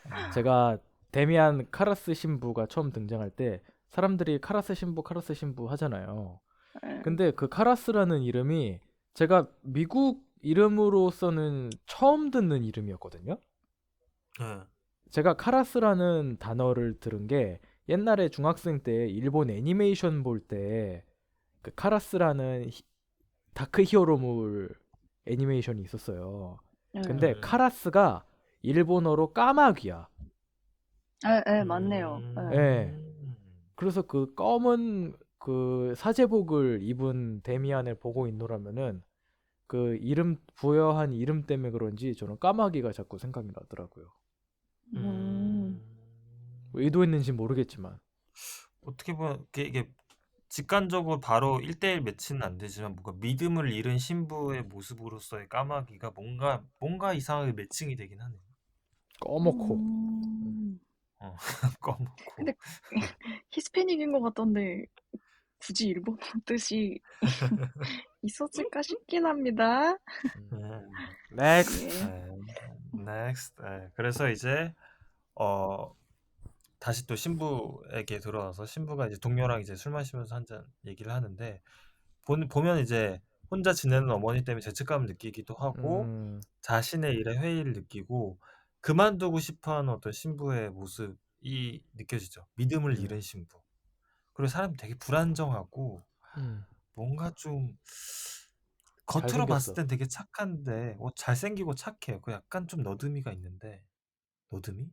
아, 제가 데미안 카라스 신부가 처음 등장할 때, 사람들이 카라스 신부 하잖아요. 예. 근데 그 카라스라는 이름이 제가 미국 이름으로서는 처음 듣는 이름이었거든요. 네. 제가 카라스라는 단어를 들은 게 옛날에 중학생 때 일본 애니메이션 볼 때 그 카라스라는 다크 히어로물 애니메이션이 있었어요. 근데 예. 음, 카라스가 일본어로 까마귀야. 예, 예, 맞네요. 예. 예. 음, 그래서 그 검은 그 사제복을 입은 데미안을 보고 있노라면은 그 이름 부여한 이름 때문에 그런지 저는 까마귀가 자꾸 생각이 나더라고요. 음, 음. 의도했는지 모르겠지만. 어떻게 보면 이게 직관적으로 바로 1대1 매치는 안 되지만 뭔가 믿음을 잃은 신부의 모습으로서의 까마귀가 뭔가 이상하게 매칭이 되긴 하네요. 꺼먹고. 음. 어, 검고. 근데 히스패닉인 것 같던데 굳이 일본어 뜻이 있었을까 싶긴 합니다. 넥스트. 예. next. 그래서 이제 어 다시 또 신부에게 들어와서 신부가 이제 동료랑 이제 술 마시면서 한 잔 얘기를 하는데 보면 이제 혼자 지내는 어머니 때문에 죄책감을 느끼기도 하고 음, 자신의 일에 회의를 느끼고 그만두고 싶어하는 어떤 신부의 모습이 느껴지죠. 믿음을 잃은 음, 신부. 그리고 사람이 되게 불안정하고 음. 뭔가 좀 겉으로 봤을 잘생겼어. 땐 되게 착한데 잘생기고 착해요. 그 약간 좀 너드미가 있는데 너드미?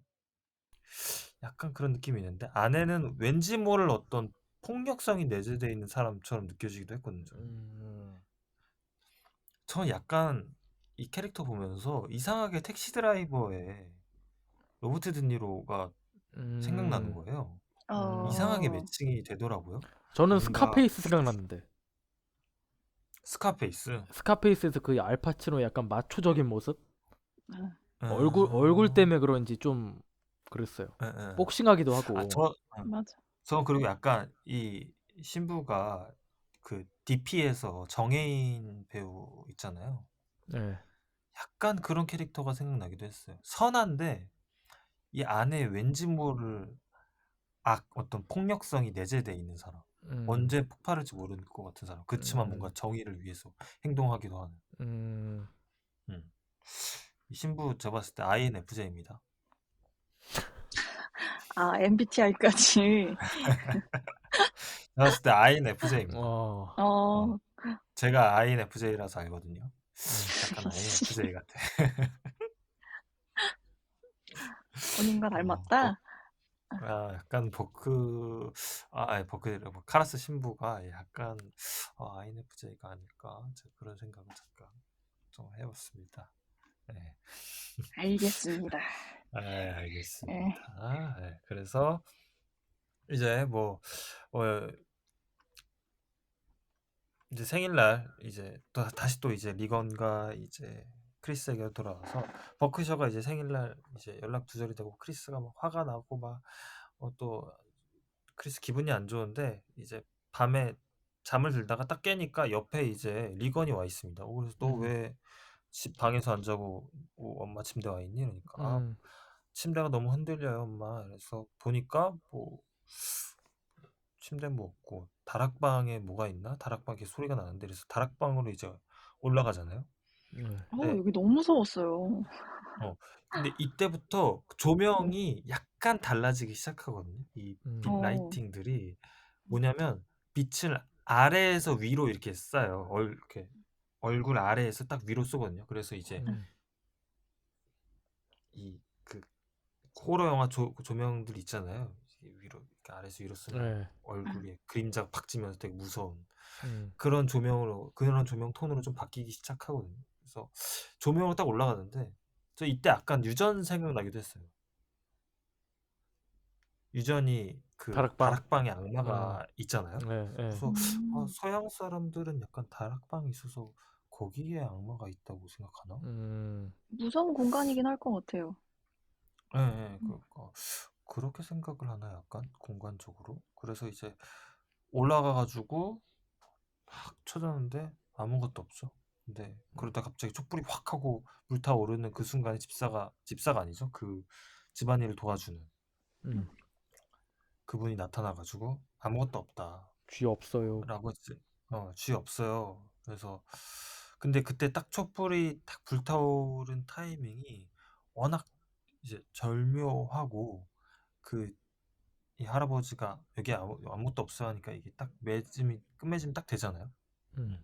약간 그런 느낌이 있는데 안에는 왠지 모를 어떤 폭력성이 내재되어 있는 사람처럼 느껴지기도 했거든요. 저는. 음, 전 약간 이 캐릭터 보면서 이상하게 택시 드라이버에 로버트 드니로가 생각나는 음, 거예요. 이상하게 어, 매칭이 되더라고요. 저는 뭔가 스카페이스 생각났는데. 스카페이스. 스카페이스에서 그 알파치노 약간 마초적인 모습? 아, 얼굴 때문에 그런지 좀 그랬어요. 예, 예. 복싱하기도 아, 하고. 맞아. 저 그리고 약간 이 신부가 그 DP에서 정혜인 배우 있잖아요. 네. 약간 그런 캐릭터가 생각나기도 했어요. 선한데 이 안에 왠지 모를 어떤 폭력성이 내재돼 있는 사람. 음, 언제 폭발할지 모르는 것 같은 사람. 그치만 뭔가 음, 정의를 위해서 행동하기도 하는. 음, 음. 이 신부 제가 봤을 때 INFJ입니다. 아, MBTI까지. 제가 봤을 때 INFJ입니다. 어, 어, 제가 INFJ라서 알거든요. 음, 약간 INFJ 같아. 본인과 닮았다? 약간 아니, 버크래, 뭐, 카라스 신부가 약간 INFJ가 아닐까? 제가 그런 생각을 잠깐 좀 해봤습니다. 네, 알겠습니다. 예. 알겠습니다. 네, 그래서 이제 뭐 어, 이제 생일날 이제 또 다시 또 이제 리건과 이제 크리스에게 돌아와서 버크셔가 이제 생일날 이제 연락 두절이 되고 크리스가 막 화가 나고 막 또 크리스 기분이 안 좋은데 이제 밤에 잠을 들다가 딱 깨니까 옆에 이제 리건이 와 있습니다. 그래서 너 음, 왜 집 방에서 안 자고 엄마 침대 와 있니? 그러니까 음, 침대가 너무 흔들려요, 엄마. 그래서 보니까 뭐 침대 뭐 없고 다락방에 뭐가 있나? 다락방에 소리가 나는데 그래서 다락방으로 이제 올라가잖아요. 네. 여기 너무 무서웠어요. 어. 근데 이때부터 조명이 약간 달라지기 시작하거든요. 이 빛 음, 어, 라이팅들이 뭐냐면 빛을 아래에서 위로 이렇게 쏴요. 이렇게 얼굴 아래에서 딱 위로 쏘거든요. 그래서 이제 음, 이 그 호러 영화 조명들 있잖아요. 위로 이렇게 아래에서 위로 쏘면 네, 얼굴에 그림자가 팍 지면서 되게 무서운 음, 그런 조명 톤으로 좀 바뀌기 시작하거든요. 그래서 조명으로 딱 올라가는데 저 이때 약간 유전 생각나기도 했어요. 유전이 그 다락방. 다락방에 음, 악마가 있잖아요. 네, 네, 그래서 음, 서양 사람들은 약간 다락방이 있어서 거기에 악마가 있다고 생각하나? 음, 무서운 공간이긴 할 것 같아요. 예, 예, 그렇게 생각을 하나 약간 공간적으로. 그래서 이제 올라가가지고 막 찾았는데 아무것도 없죠. 근데 그러다 갑자기 촛불이 확 하고 불타오르는 그 순간에 집사가 아니죠. 그 집안일을 도와주는 음, 그분이 나타나가지고 아무것도 없다. 쥐 없어요. 라고 했지. 쥐 없어요. 그래서 근데 그때 딱 촛불이 딱 불타오른 타이밍이 워낙 이제 절묘하고 그 이 할아버지가 여기 아무것도 없어 하니까 이게 딱 끝맺음이 딱 되잖아요. 음,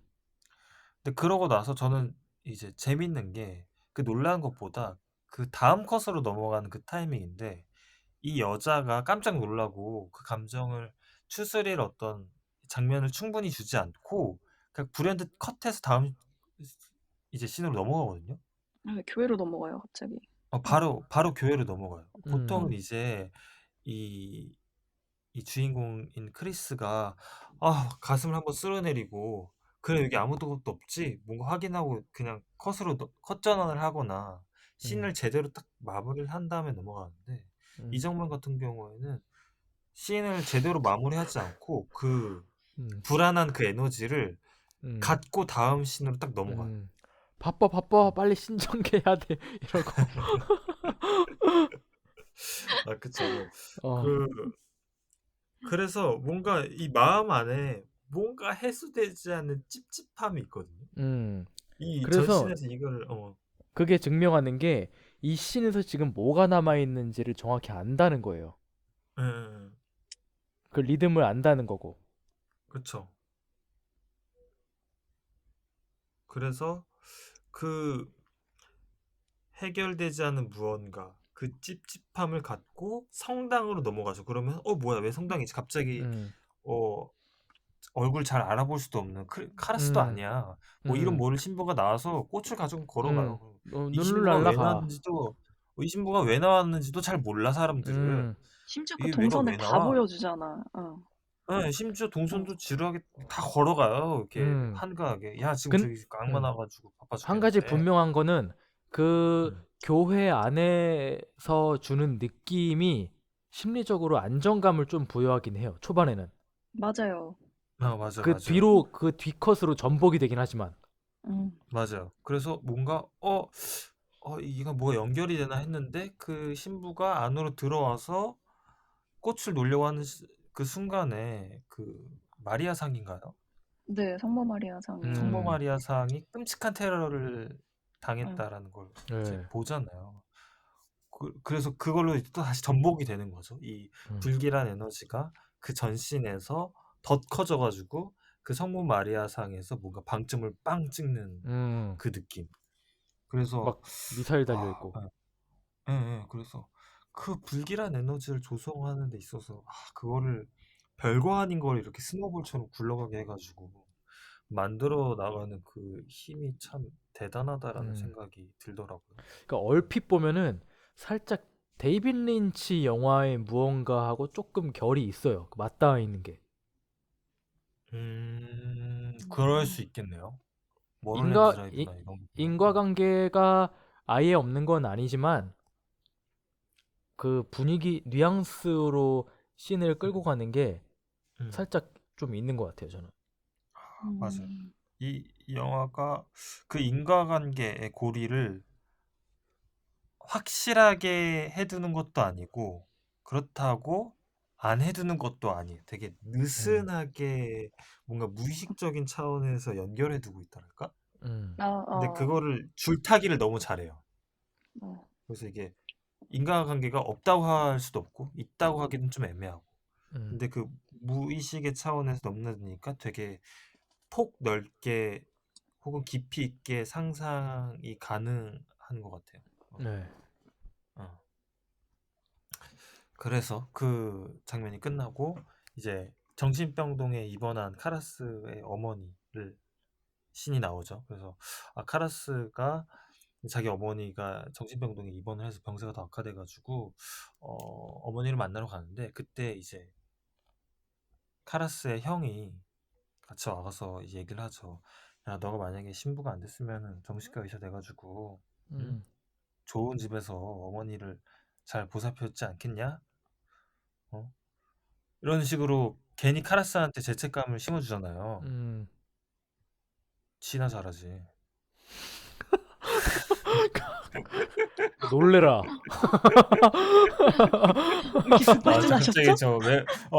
근데 그러고 나서 저는 이제 재밌는 게 그 놀라운 것보다 그 다음 컷으로 넘어가는 그 타이밍인데 이 여자가 깜짝 놀라고 그 감정을 추스릴 어떤 장면을 충분히 주지 않고 그냥 불현듯 컷해서 다음 이제 씬으로 넘어가거든요. 교회로 넘어가요, 갑자기. 바로 교회로 넘어가요. 보통은 음, 이제 이, 이 주인공인 크리스가 가슴을 한번 쓸어내리고 그래 여기 아무것도 없지 뭔가 확인하고 그냥 컷 전환을 하거나 음, 씬을 제대로 딱 마무리를 한 다음에 넘어가는데 이 음, 장면 같은 경우에는 씬을 제대로 마무리하지 않고 그 음, 불안한 그 에너지를 음, 갖고 다음 씬으로 딱 넘어가요. 음. 바빠, 바빠, 음. 빨리 신청해야 돼. 이러고. 그쵸. 어, 그 그래서 뭔가 이 마음 안에 뭔가 해소되지 않는 찝찝함이 있거든요. 음. 이 그래서 전신에서 이거를 그게 증명하는 게 이 씬에서 지금 뭐가 남아 있는지를 정확히 안다는 거예요. 예, 예, 그 리듬을 안다는 거고. 그쵸. 그래서 그 해결되지 않은 무언가 그 찝찝함을 갖고 성당으로 넘어가죠. 그러면 뭐야 왜 성당이지? 갑자기 음, 어 얼굴 잘 알아볼 수도 없는 카라스도 음, 아니야. 뭐 이름 음, 모를 신부가 나와서 꽃을 가지고 걸어가요. 이 눈물 신부가 왜 날라가. 나왔는지도 이 신부가 왜 나왔는지도 잘 몰라 음, 사람들은. 심지어 그 이게 내가 동선을 왜 다 나와? 보여주잖아. 예, 심지어 어. 동선도 지루하게 다 걸어가요. 이렇게 음. 한가하게. 야, 지금 근 저기 악마 음. 나와가지고 바빠 한 가지 죽겠는데. 분명한 거는 그 음. 교회 안에서 주는 느낌이 심리적으로 안정감을 좀 부여하긴 해요. 초반에는. 맞아요. 맞아, 그 맞아요. 뒤로 그 뒤컷으로 전복이 되긴 하지만. 맞아요. 그래서 뭔가 이거 뭐 연결이 되나 했는데 그 신부가 안으로 들어와서 꽃을 놓으려고 하는 그 순간에 그 마리아상인가요? 네, 성모 마리아 성모 상이. 마리아상이 끔찍한 테러를 응. 당했다라는 걸 이제 네. 보잖아요. 그래서 그걸로 이제 또 다시 전복이 되는 거죠. 이 음. 불길한 에너지가 그 전신에서 덧 커져가지고 그 성모 마리아상에서 뭔가 방점을 빵 찍는 음. 그 느낌. 그래서 막 미사일 달려 아, 있고. 예, 예. 그래서 그 불길한 에너지를 조성하는 데 있어서 그거를 별거 아닌 걸 이렇게 스노볼처럼 굴러가게 해가지고 만들어 나가는 그 힘이 참 대단하다라는 음. 생각이 들더라고요. 그러니까 얼핏 보면은 살짝 데이빗 린치 영화의 무언가하고 조금 결이 있어요. 그 맞닿아 있는 게. 그럴 수 있겠네요. 머를랜드 인과 드라이브나 이런 거 보면. 인과관계가 아예 없는 건 아니지만 그 분위기 뉘앙스로 씬을 끌고 가는 게 음, 살짝 좀 있는 것 같아요, 저는. 맞아요. 음. 이 영화가 그 인과관계의 고리를 확실하게 해두는 것도 아니고 그렇다고 안 해두는 것도 아니에요. 되게 음. 느슨하게 뭔가 무의식적인 차원에서 연결해두고 있달까? 음. 근데 그거를 줄타기를 너무 잘해요. 어. 그래서 이게 인과관계가 없다고 할 수도 없고 있다고 하기는 좀 애매하고. 음. 근데 그 무의식의 차원에서 넘나드니까 되게 폭 넓게 혹은 깊이 있게 상상이 가능한 것 같아요. 네. 어. 그래서 그 장면이 끝나고 이제 정신병동에 입원한 카라스의 어머니를 신이 나오죠. 그래서 카라스가 자기 어머니가 정신병동에 입원을 해서 병세가 더 악화돼가지고 어머니를 만나러 가는데 그때 이제 카라스의 형이 같이 와서 이제 얘기를 하죠. 야, 너가 만약에 신부가 안 됐으면 정신과 의사 돼가지고 응? 음. 좋은 집에서 어머니를 잘 보살폈지 않겠냐? 어? 이런 식으로 괜히 카라스한테 죄책감을 심어주잖아요. 음. 지나 잘하지. 놀래라. 무슨 아, 저 갑자기 말씀하셨죠?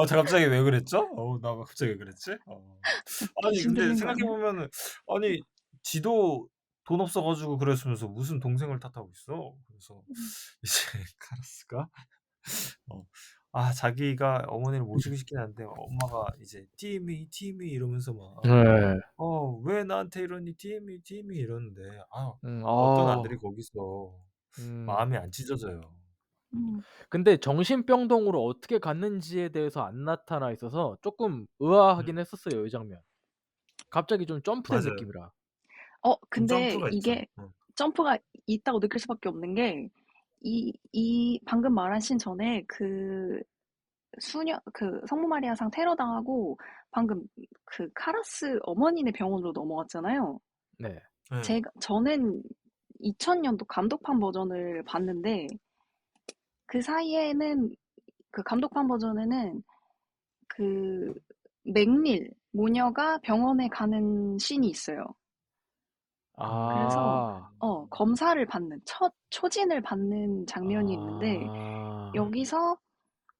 저 갑자기 왜 그랬죠? 나 갑자기 왜 그랬지? 아니, 귀신 근데 들린 거 아니야? 생각해보면은, 아니, 지도 돈 없어가지고 그랬으면서 무슨 동생을 탓하고 있어. 그래서 음. 이제 카라스가, 어, 자기가 어머니를 모시고 싶긴 한데, 엄마가 이제, 티미 이러면서 막, 네. 왜 나한테 이러니, 티미 이러는데, 어떤 아. 아들이 거기서 음. 마음이 안 찢어져요. 음. 근데 정신병동으로 어떻게 갔는지에 대해서 안 나타나 있어서 조금 음, 의아하긴 했었어요, 이 장면. 갑자기 좀 점프된 맞아요. 느낌이라. 좀 근데 점프가 있죠. 이게 점프가 있다고 느낄 수밖에 없는 게, 방금 말한 씬 전에 성모 마리아상 테러 당하고 방금 그 카라스 어머니네 병원으로 넘어갔잖아요. 네. 네. 저는 2000년도 감독판 버전을 봤는데, 그 사이에는, 그 감독판 버전에는 그 모녀가 병원에 가는 씬이 있어요. 그래서 아. 검사를 받는 첫 초진을 받는 장면이 있는데, 아. 여기서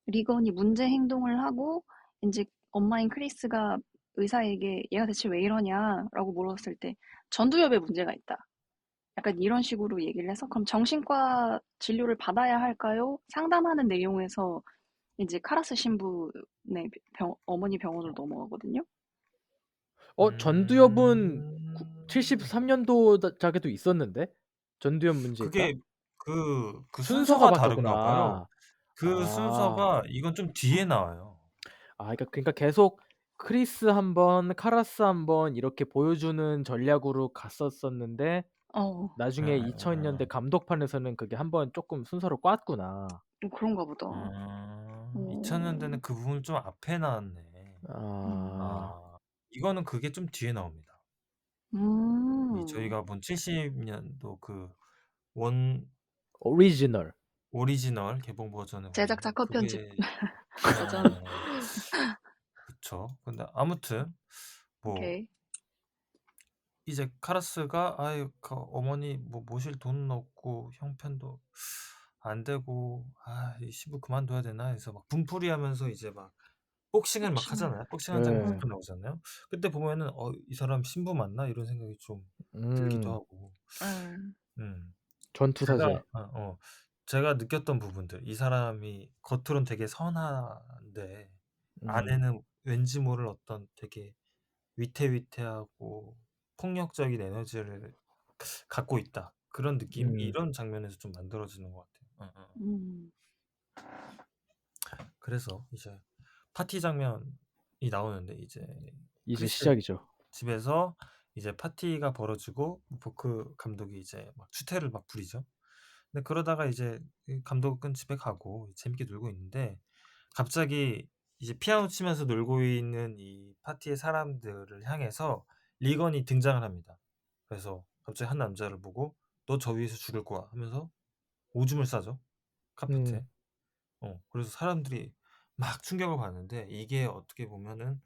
리건이 문제 행동을 하고 이제 엄마인 크리스가 의사에게 얘가 대체 왜 이러냐라고 물었을 때 전두엽에 문제가 있다. 약간 이런 식으로 얘기를 해서, 그럼 정신과 진료를 받아야 할까요? 상담하는 내용에서 이제 카라스 신부네 어머니 병원으로 넘어가거든요. 전두엽은 음. 73년도 작에도 있었는데? 전두엽 문제 있다? 그게 그 순서가 순서가 다른가 봐요. 바뀌었구나. 그 아. 순서가 이건 좀 뒤에 나와요. 그러니까 계속 크리스 한 번, 카라스 한 번 이렇게 보여주는 전략으로 갔었었는데 어, 나중에 2000년대 감독판에서는 그게 한번 조금 순서를 꽈었구나. 그런가 보다. 2000년대는 그 부분이 좀 앞에 나왔네. 아, 아, 이거는 그게 좀 뒤에 나옵니다. 이 음. 저희가 본 70년도 그 원 오리지널. 오리지널 개봉 버전을 제작 보면은 작업 편집 그게 버전. 그쵸. 근데 아무튼 뭐 오케이. 이제 카라스가 아유 어머니 뭐 모실 돈은 없고 형편도 안 되고 이 시부 그만둬야 되나 해서 막 분풀이하면서 이제 막 복싱을 막 복싱을. 하잖아요. 복싱하는 장면이 네. 응. 잠깐 나오잖아요. 그때 보면은 이 사람 신부 맞나 이런 생각이 좀 들기도 음, 하고. 응. 음. 전투사제. 제가 느꼈던 부분들. 이 사람이 겉으론 되게 선한데 음, 안에는 왠지 모를 어떤 되게 위태위태하고 폭력적인 에너지를 갖고 있다. 그런 느낌? 음, 이런 장면에서 좀 만들어지는 것 같아요. 음. 그래서 이제 파티 장면이 나오는데 이제 이제 크리스 시작이죠. 집에서 이제 파티가 벌어지고 보크 감독이 이제 막 추태를 막 부리죠. 근데 그러다가 이제 이 감독은 집에 가고 재밌게 놀고 있는데 갑자기 이제 피아노 치면서 놀고 있는 이 파티의 사람들을 향해서 리건이 등장을 합니다. 그래서 갑자기 한 남자를 보고 "너 저 위에서 죽을 거야." 하면서 오줌을 싸죠, 음, 카펫에. 그래서 사람들이 막 충격을 받는데 이게 어떻게 보면은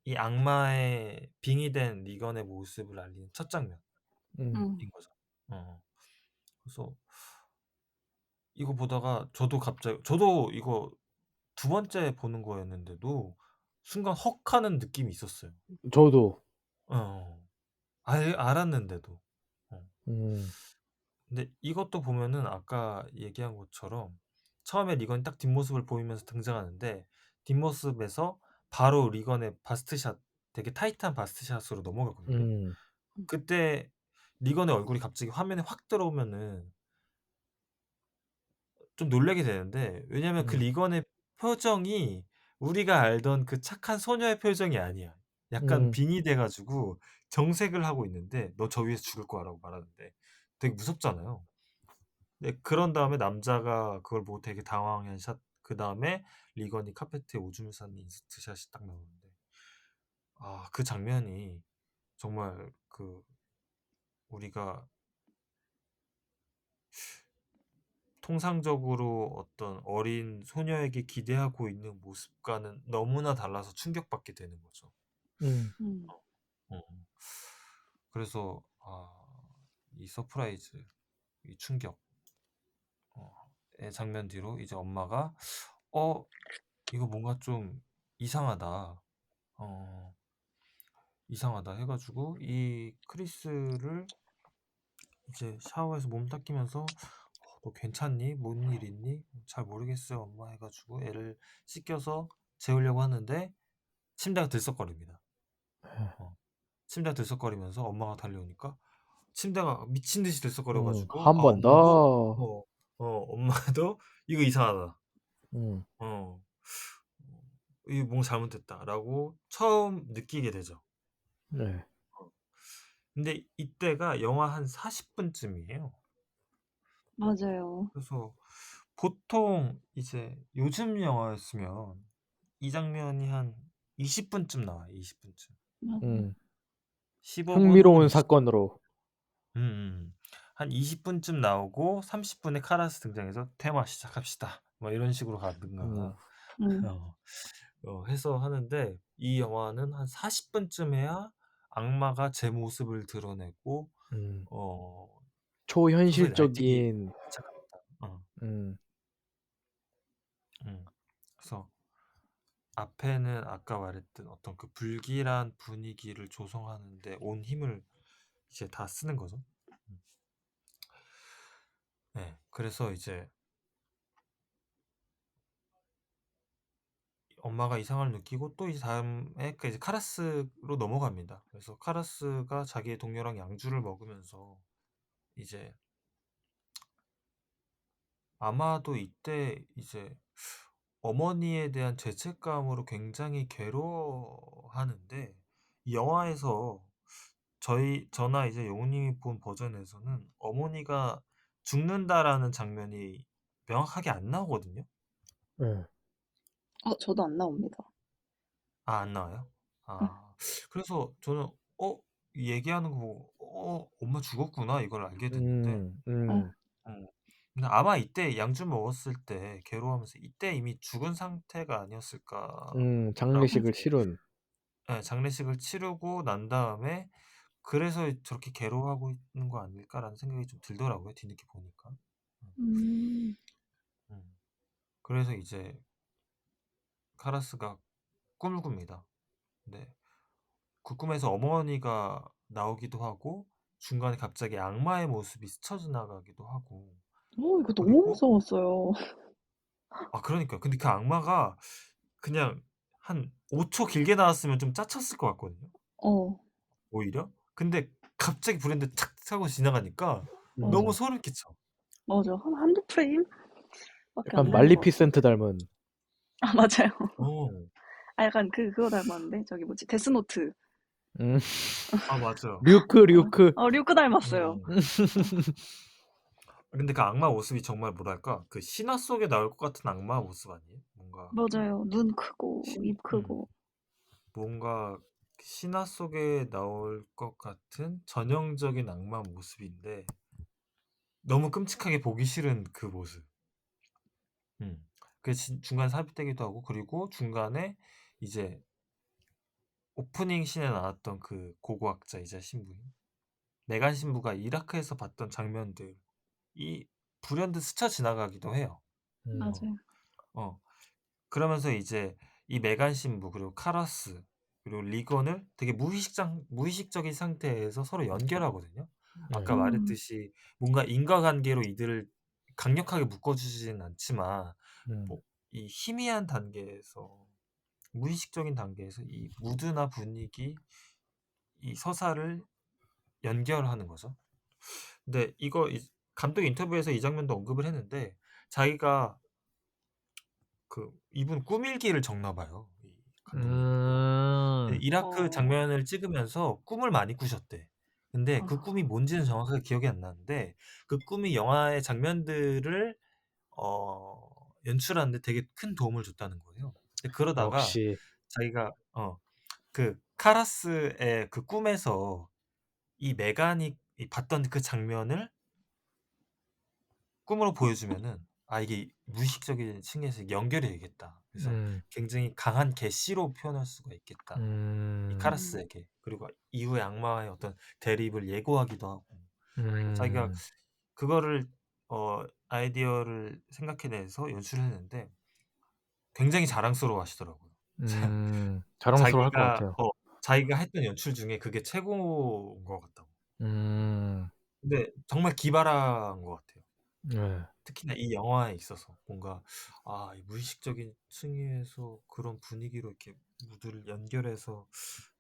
이 악마의 빙의된 리건의 모습을 알리는 첫 장면인 음, 음. 거죠. 그래서 이거 보다가 저도 이거 두 번째 보는 거였는데도 순간 헉하는 느낌이 있었어요. 저도. 어. 알았는데도. 어. 음, 근데 이것도 보면은 아까 얘기한 것처럼 처음에 리건이 딱 뒷모습을 보이면서 등장하는데 뒷모습에서 바로 리건의 바스트샷 되게 타이트한 바스트샷으로 넘어가거든요. 음, 그때 리건의 얼굴이 갑자기 화면에 확 들어오면은 좀 놀라게 되는데 왜냐면 그 음, 리건의 표정이 우리가 알던 그 착한 소녀의 표정이 아니야. 약간 음, 빙이 돼 가지고 정색을 하고 있는데 "너 저 위에서 죽을 거야."라고 말하는데 되게 무섭잖아요. 네, 그런 다음에 남자가 그걸 보고 되게 당황한 샷 그다음에 리건이 카페트에 오줌을 싸는 인서트 샷이 딱 나오는데 그 장면이 정말 우리가 통상적으로 어떤 어린 소녀에게 기대하고 있는 모습과는 너무나 달라서 충격받게 되는 거죠. 음, 음. 어. 그래서 이 서프라이즈, 이 충격, 의 장면 뒤로 이제 엄마가 이거 뭔가 좀 이상하다. 어, 이상하다 해가지고 이 크리스를 이제 샤워해서 몸 닦이면서 너 괜찮니? 뭔 일 있니? 잘 모르겠어요, 엄마 해가지고 애를 씻겨서 재우려고 하는데 침대가 들썩거립니다. 어, 침대가 들썩거리면서 엄마가 달려오니까 침대가 미친 듯이 들썩거려가지고 한 번 엄마도 더. 엄마도 이거 이상하다. 음, 어, 이거 뭔가 잘못됐다라고 처음 느끼게 되죠. 네. 근데 이때가 영화 한 40분쯤이에요. 맞아요. 그래서 보통 이제 요즘 영화였으면 이 장면이 한 20분쯤 나와요. 20분쯤. 맞아요. 음, 15분 혹은 흥미로운 20. 사건으로. 한 20분쯤 나오고 30분에 카라스 등장해서 테마 시작합시다. 뭐 이런 식으로 음, 가든가 음. 어, 해서 하는데 이 영화는 한 40분쯤 해야 악마가 제 모습을 드러내고 음, 어, 소설이 날뛰기 초현실적인. 시작합니다. 어, 음, 음. 그래서 앞에는 아까 말했던 어떤 그 불길한 분위기를 조성하는 데 온 힘을 이제 다 쓰는 거죠. 음. 네. 그래서 이제 엄마가 이상을 느끼고 또 이제 다음에 이제 카라스로 넘어갑니다. 그래서 카라스가 자기의 동료랑 양주를 먹으면서 이제 아마도 이때 이제 어머니에 대한 죄책감으로 굉장히 괴로워하는데 이 영화에서 저나 이제 영우님이 본 버전에서는 어머니가 죽는다라는 장면이 명확하게 안 나오거든요. 네. 저도 안 나옵니다. 아, 안 나와요? 어, 아, 그래서 저는 이 얘기하는 거 보고 엄마 죽었구나 이걸 알게 됐는데 음, 어, 음, 근데 아마 이때 양주 먹었을 때 괴로워하면서 이때 이미 죽은 상태가 아니었을까라고 장례식을 이제 치른. 장례식을 치르고 난 다음에 그래서 저렇게 괴로워하고 있는 거 아닐까라는 생각이 좀 들더라고요. 뒤늦게 보니까. 음, 음, 음. 그래서 이제 카라스가 꿈을 꿉니다. 네. 그 꿈에서 어머니가 나오기도 하고 중간에 갑자기 악마의 모습이 스쳐 지나가기도 하고 이거 너무 그리고 무서웠어요. 그러니까 근데 그 악마가 그냥 한 5초 길게 나왔으면 좀 짜쳤을 것 같거든요. 어, 오히려. 근데 갑자기 브랜드 착 하고 지나가니까 너무 맞아. 음, 소름 끼쳐. 맞아. 한두 프레임밖에 안 약간 되는 것 같아. 말리피센트 닮은. 아, 맞아요. 어. 약간 그거 닮았는데? 저기 뭐지? 데스노트. 음, 아, 맞아요. 류크. 류크 닮았어요. 음. 근데 그 악마 모습이 정말 뭐랄까 그 신화 속에 나올 것 같은 악마 모습 아니에요? 뭔가 맞아요. 눈 크고, 신, 입 크고. 뭔가 신화 속에 나올 것 같은 전형적인 악마 모습인데 너무 끔찍하게 보기 싫은 그 모습. 음. 중간에 삽입되기도 하고 그리고 중간에 이제 오프닝 씬에 나왔던 그 고고학자이자 신부인 메간 신부가 이라크에서 봤던 장면들이 불현듯 스쳐 지나가기도 해요. 어, 맞아요. 어. 그러면서 이제 이 메간 신부 그리고 카라스 그리고 리건을 되게 무의식적인 상태에서 서로 연결하거든요. 아까 네. 말했듯이 뭔가 인과관계로 이들을 강력하게 묶어주지는 않지만 음, 뭐 이 희미한 단계에서 무의식적인 단계에서 이 무드나 분위기, 이 서사를 연결하는 거죠. 근데 감독 인터뷰에서 이 장면도 언급을 했는데 자기가 이분 꿈일기를 적나 봐요. 이 감독님께서. 네, 음, 이라크 어, 장면을 찍으면서 꿈을 많이 꾸셨대. 근데 그 꿈이 어, 뭔지는 정확하게 기억이 안 나는데 그 꿈이 영화의 장면들을 연출하는데 되게 큰 도움을 줬다는 거예요. 근데 그러다가 역시. 자기가 그 카라스의 그 꿈에서 이 메간이 봤던 그 장면을 꿈으로 보여주면은 이게 무의식적인 층에서 연결이 되겠다. 그래서 음, 굉장히 강한 계시로 표현할 수가 있겠다. 이 음, 음, 카라스에게. 그리고 이후에 악마와의 어떤 대립을 예고하기도 하고. 자기가 음, 그거를 아이디어를 생각해내서 연출을 했는데 굉장히 자랑스러워 하시더라고요. 자랑스러워 할 것 자기가 같아요. 자기가 했던 연출 중에 그게 최고인 것 같다고. 음, 근데 정말 기발한 것 같아요. 네. 특히나 이 영화에 있어서 뭔가 이 무의식적인 층위에서 그런 분위기로 이렇게 무드를 연결해서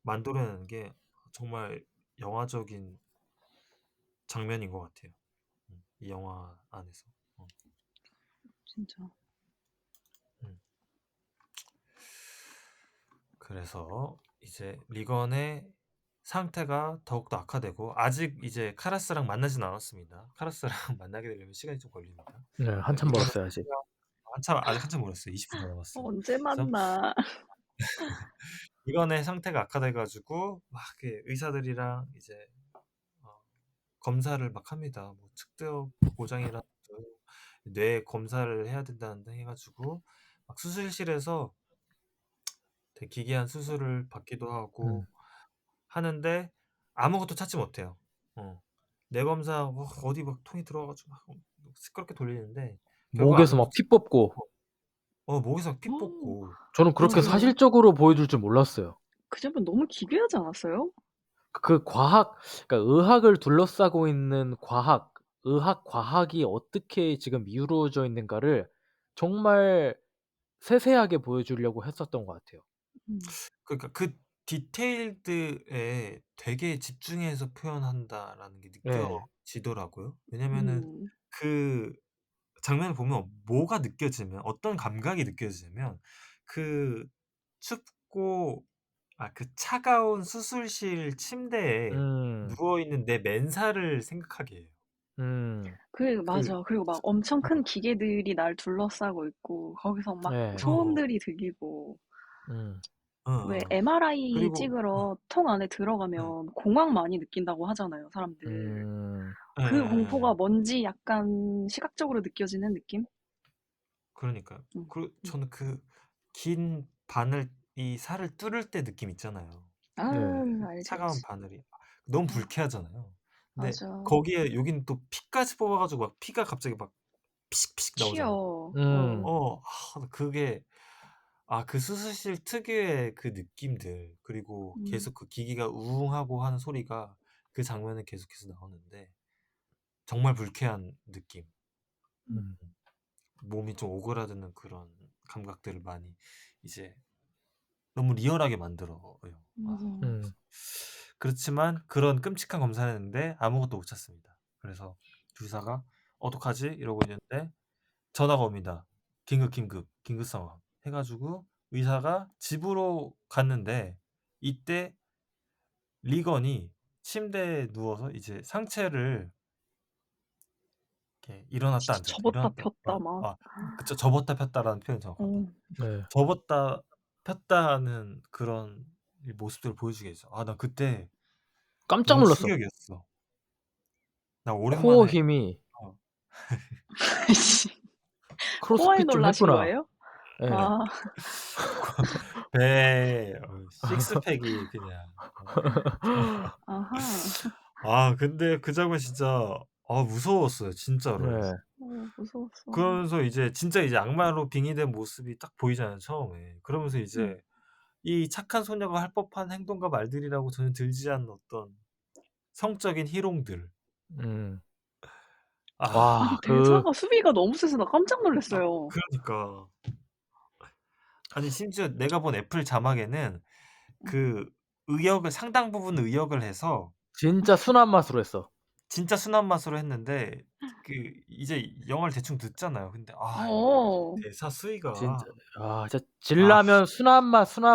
만들어내는 게 정말 영화적인 장면인 것 같아요. 이 영화 안에서. 어, 진짜. 음. 그래서 이제 리건의 상태가 더욱더 악화되고 아직 이제 카라스랑 만나진 않았습니다. 카라스랑 만나게 되려면 시간이 좀 걸립니다. 네, 그래서 한참 리건의 멀었어요, 아직. 상태가 아직 한참 멀었어요. 20분 더 남았어요. 언제 그래서 만나? 리건의 상태가 악화돼 가지고 막 의사들이랑 이제 어, 검사를 막 합니다. 뭐 측대업 고장이라도 뇌 검사를 해야 된다는 등 해가지고 막 수술실에서 되게 기괴한 수술을 받기도 하고 음. 하는데 아무것도 찾지 못해요. 뇌 검사 어디 막 통이 들어가지고 막 시끄럽게 돌리는데 결국 목에서 아무것도 막 피 뽑고. 목에서 피 어, 뽑고 저는 그 그렇게 장면, 사실적으로 보여줄 줄 몰랐어요. 그 장면 너무 기괴하지 않았어요? 그 그러니까 의학을 둘러싸고 있는 과학이 어떻게 지금 이루어져 있는가를 정말 세세하게 보여주려고 했었던 것 같아요. 음, 그러니까 그 디테일들에 되게 집중해서 표현한다라는 게 네. 느껴지더라고요. 왜냐면은 음, 그 장면을 보면 뭐가 느껴지면 어떤 감각이 느껴지냐면 그 춥고 그 차가운 수술실 침대에 음. 누워 있는 내 맨살을 생각하게 해요. 음. 맞아. 그리고 막 엄청 큰 기계들이 날 둘러싸고 있고, 거기서 막 네. 소음들이 들리고, 음. 왜 어. MRI 그리고 찍으러 통 안에 네. 들어가면 공황 많이 느낀다고 하잖아요, 사람들. 음. 그 공포가 예예예. 뭔지 약간 시각적으로 느껴지는 느낌? 그러니까요. 음, 그리고 음. 저는 그 긴 바늘 이 살을 뚫을 때 느낌 있잖아요. 아, 네. 알지, 차가운 알지. 바늘이 너무 아, 불쾌하잖아요. 근데 맞아. 거기에 여기는 또 피까지 뽑아 가지고 막 피가 갑자기 막 피식피식 나오잖아요. 튀어. 음. 그게 그 수술실 특유의 그 느낌들 그리고 음, 계속 그 기기가 우웅하고 하는 소리가 그 장면에 계속해서 나오는데 정말 불쾌한 느낌. 음, 음. 몸이 좀 오그라드는 그런 감각들을 많이 이제 너무 리얼하게 만들어요. 맞아. 음. 그렇지만 그런 끔찍한 검사를 했는데 아무것도 못 찾습니다. 그래서 주사가 "어떡하지?" 이러고 있는데 전화가 옵니다. 긴급 상황." 해 가지고 의사가 집으로 갔는데 이때 리건이 침대에 누워서 이제 상체를 이렇게 일어났다 앉았다 접었다 일어났다 폈다 막. 그쵸. 접었다 폈다라는 표현이 정확하다. 어, 네. 접었다 폈다는 그런 이 모습들을 보여주게 되죠. 난 그때 깜짝 너무 놀랐어. 충격이었어. 나 코어 오랜만에 힘이 어 씨. 코어에 크로스핏 좀 놀라신 했구나. 거예요? 예. 아, 배에 식스팩이 그냥 아하. 근데 그 장면 진짜 무서웠어요 진짜로. 네. 무서웠어. 그러면서 이제 진짜 이제 악마로 빙의된 모습이 딱 보이잖아요 처음에. 그러면서 응. 이제 이 착한 소녀가 할 법한 행동과 말들이라고 저는 들지 않는 어떤 성적인 희롱들. 음. 아 아니, 와, 대사가 수비가 너무 세서 나 깜짝 놀랐어요. 그러니까. 아니 심지어 내가 본 애플 자막에는 응. 그 상당 부분 의역을 해서 진짜 순한 맛으로 했어. 진짜 순한 맛으로 했는데 이제 영화를 대충 듣잖아요. 근데 이 어, 대사 수위가 진짜 진짜 아 질라면 순한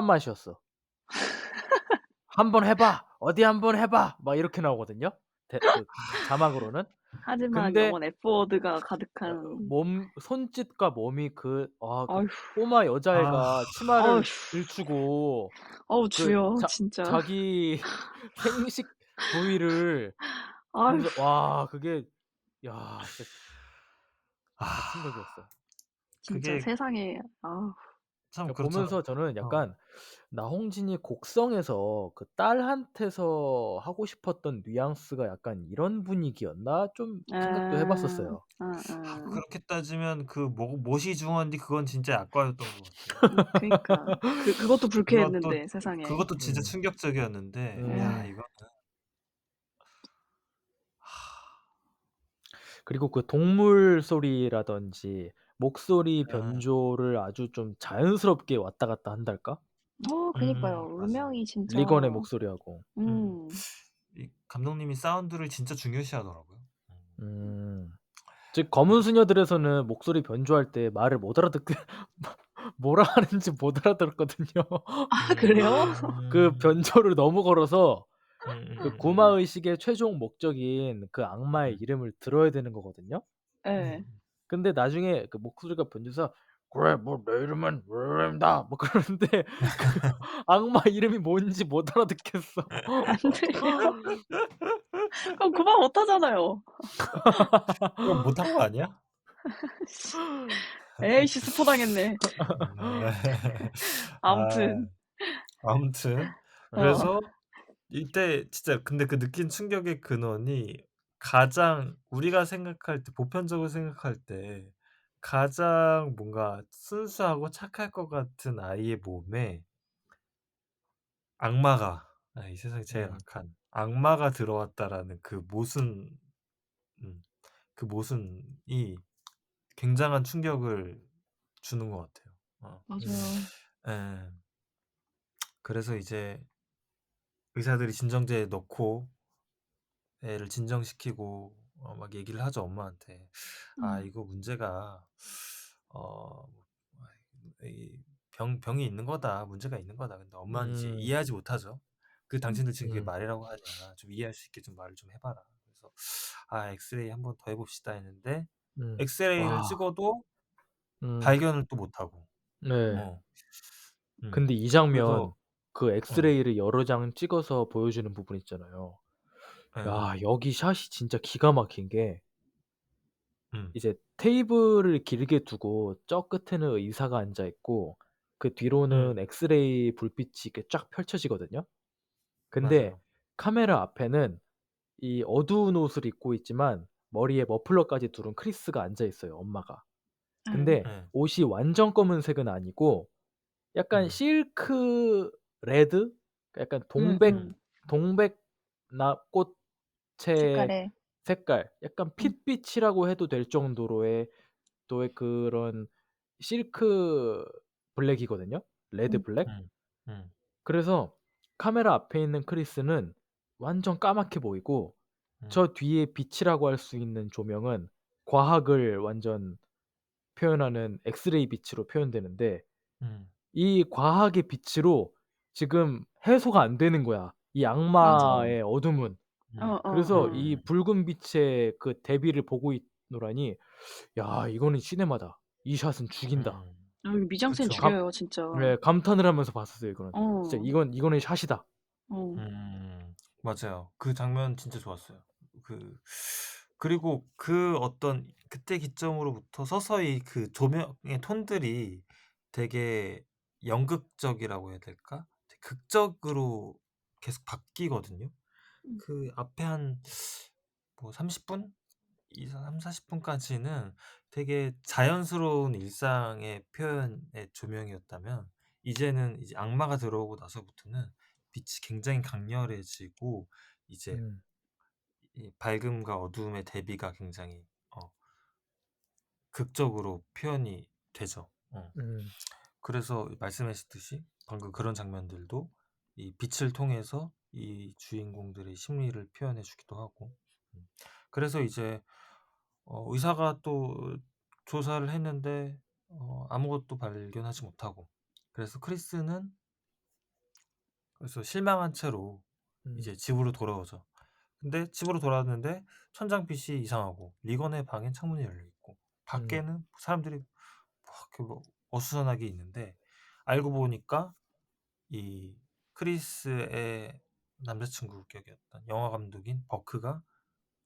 맛이었어. "한번 해 봐. 어디 한번 해 봐." 막 이렇게 나오거든요. 그 자막으로는. 하지만 근데 영원 F워드가 가득한, 손짓과 몸이 그 아휴, 꼬마 아 여자애가 아휴, 치마를 들추고 어우, 그 주여, 진짜. 자기 생식 부위를 아휴, 하면서 와, 그게 야 진짜 아 충격이었어. 진짜 그게 세상에, 아우, 참 그러니까 그렇잖아요. 보면서 저는 어. 약간 나홍진이 곡성에서 그 딸한테서 하고 싶었던 뉘앙스가 약간 이런 분위기였나 좀 생각도 해 아, 봤었어요. 그렇게 따지면 그 모시 중원디 그건 진짜 약과였던 것 같아요. 그니까. 그것도 그것도 불쾌했는데, 세상에. 그것도 진짜 음. 충격적이었는데 야 음. 에, 이거는 그리고 그 동물 소리라든지 목소리 아 변조를 아주 좀 자연스럽게 왔다 갔다 한달까? 그니까요. 맞아요. 음영이 진짜, 리건의 목소리하고. 음. 음, 이 감독님이 사운드를 진짜 중요시하더라고요. 음. 즉 검은 그래서 수녀들에서는 목소리 변조할 때 말을 못 알아듣게 뭐라 하는지 못 알아들었거든요. 아, 그래요? 그 음. 변조를 너무 걸어서 그 구마 음음음음. 의식의 최종 목적인 그 악마의 음. 이름을 들어야 되는 거거든요. 예. 음. 근데 나중에 그 목소리가 변조해서 "그래 뭐 내 이름은 다 뭐 그러는데 그 악마 이름이 뭔지 못 알아듣겠어. 안 들려. 그럼 그만 못하잖아요. 그럼 못한 거 아니야? 에이씨, 스포 당했네. 아 아무튼, 아무튼 어, 그래서 이때 진짜 근데 그 느낀 충격의 근원이 가장 우리가 생각할 때 보편적으로 생각할 때 가장 뭔가 순수하고 착할 것 같은 아이의 몸에 악마가 이 세상에 제일 음. 악한 악마가 들어왔다라는 음 그 모순이 굉장한 충격을 주는 것 같아요. 음. 맞아요. 예. 그래서 이제 의사들이 진정제에 넣고 애를 진정시키고 막 얘기를 하죠, 엄마한테. 음, 이거 문제가 어 이 병이 있는 거다. 문제가 있는 거다." 근데 엄마는 이제 음. 이해하지 못하죠. 음, 당신들 지금 그게 음. 말이라고 하냐. 좀 이해할 수 있게 좀 말을 좀 해 봐라." 그래서 엑스레이 한번 더 해봅시다 했는데 음. 엑스레이를 와. 찍어도 음. 발견을 또 못하고. 네. 어. 근데 이 그래서 장면 그 엑스레이를 여러 장 찍어서 보여주는 부분 있잖아요. 예. 야, 여기 샷이 진짜 기가 막힌 게 음. 이제 테이블을 길게 두고 저 끝에는 의사가 앉아 있고 그 뒤로는 엑스레이 불빛이 이렇게 쫙 펼쳐지거든요. 근데 맞아요. 카메라 앞에는 이 어두운 옷을 입고 있지만 머리에 머플러까지 두른 크리스가 앉아 있어요, 엄마가. 근데 예. 옷이 완전 검은색은 아니고 약간 실크 레드? 약간 동백 꽃의 색깔에. 색깔, 약간 핏빛이라고 해도 될 정도로의 또의 그런 실크 블랙이거든요. 레드 블랙. 음. 음. 그래서 카메라 앞에 있는 크리스는 완전 까맣게 보이고 저 뒤에 빛이라고 할 수 있는 조명은 과학을 완전 표현하는 엑스레이 빛으로 표현되는데 음. 이 과학의 빛으로 지금 해소가 안 되는 거야, 이 맞아. 악마의 어둠은. 그래서 이 음. 붉은 빛의 그 대비를 보고 있노라니, 야, 이거는 시네마다. 이 샷은 죽인다. 이거 미장센 그쵸. 죽여요, 진짜. 네, 감탄을 하면서 봤었어요, 이거는. 진짜 어. 이거는 샷이다. 맞아요. 그 장면 진짜 좋았어요. 그리고 그 어떤 그때 기점으로부터 서서히 그 조명의 톤들이 되게 연극적이라고 해야 될까? 되게 극적으로 계속 바뀌거든요. 그 앞에 한 뭐 30분? 3, 40분까지는 되게 자연스러운 일상의 표현의 조명이었다면 이제는 이제 악마가 들어오고 나서부터는 빛이 굉장히 강렬해지고 이제 음. 이 밝음과 어두움의 대비가 굉장히 극적으로 표현이 되죠. 음. 그래서 말씀하셨듯이 방금 그런 장면들도 이 빛을 통해서 이 주인공들의 심리를 표현해 주기도 하고 그래서 이제 의사가 또 조사를 했는데 아무것도 발견하지 못하고 그래서 크리스는 그래서 실망한 채로 이제 집으로 돌아오죠. 근데 집으로 돌아왔는데 천장빛이 이상하고 리건의 방엔 창문이 열려 있고 밖에는 사람들이 뭐 어수선하게 있는데 알고 보니까 이 크리스의 남자친구 격이었던 영화 감독인 버크가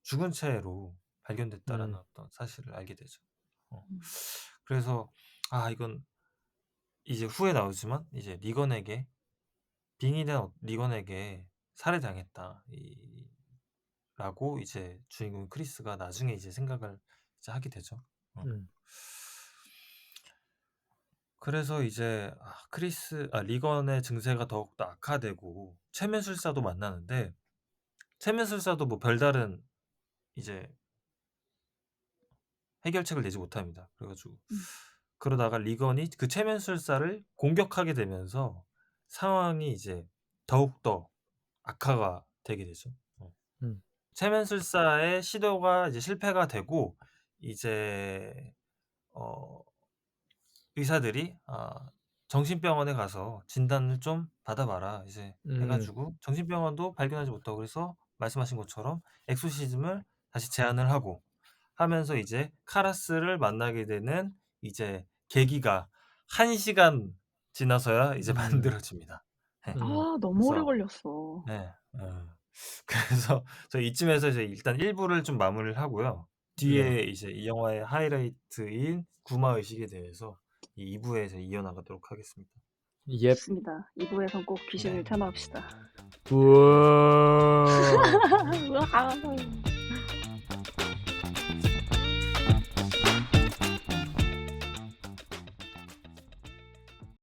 죽은 채로 발견됐다라는 어떤 사실을 알게 되죠. 그래서 이건 이제 후에 나오지만 이제 리건에게 빙의된 리건에게 살해당했다. 라고 이제 주인공 크리스가 나중에 이제 생각을 이제 하게 되죠. 그래서 이제 리건의 증세가 더욱더 악화되고 최면술사도 만나는데 최면술사도 뭐 별다른 이제 해결책을 내지 못합니다. 그래가지고 그러다가 리건이 그 최면술사를 공격하게 되면서 상황이 이제 더욱더 악화가 되게 되죠. 최면술사의 시도가 이제 실패가 되고 이제 의사들이 정신병원에 가서 진단을 좀 받아봐라 이제 해가지고 정신병원도 발견하지 못하고 그래서 말씀하신 것처럼 엑소시즘을 다시 제안을 하고 하면서 이제 카라스를 만나게 되는 이제 계기가 1시간 지나서야 이제 만들어집니다. 네. 너무 오래 그래서 걸렸어. 네. 그래서 저희 이쯤에서 이제 일단 1부를 좀 마무리를 하고요. 뒤에 이제 이 영화의 하이라이트인 구마의식에 대해서 이 2부에서 이어나가도록 하겠습니다. 예. 좋습니다. 2부에선 꼭 귀신을 네. 테마합시다. 우와. 우와.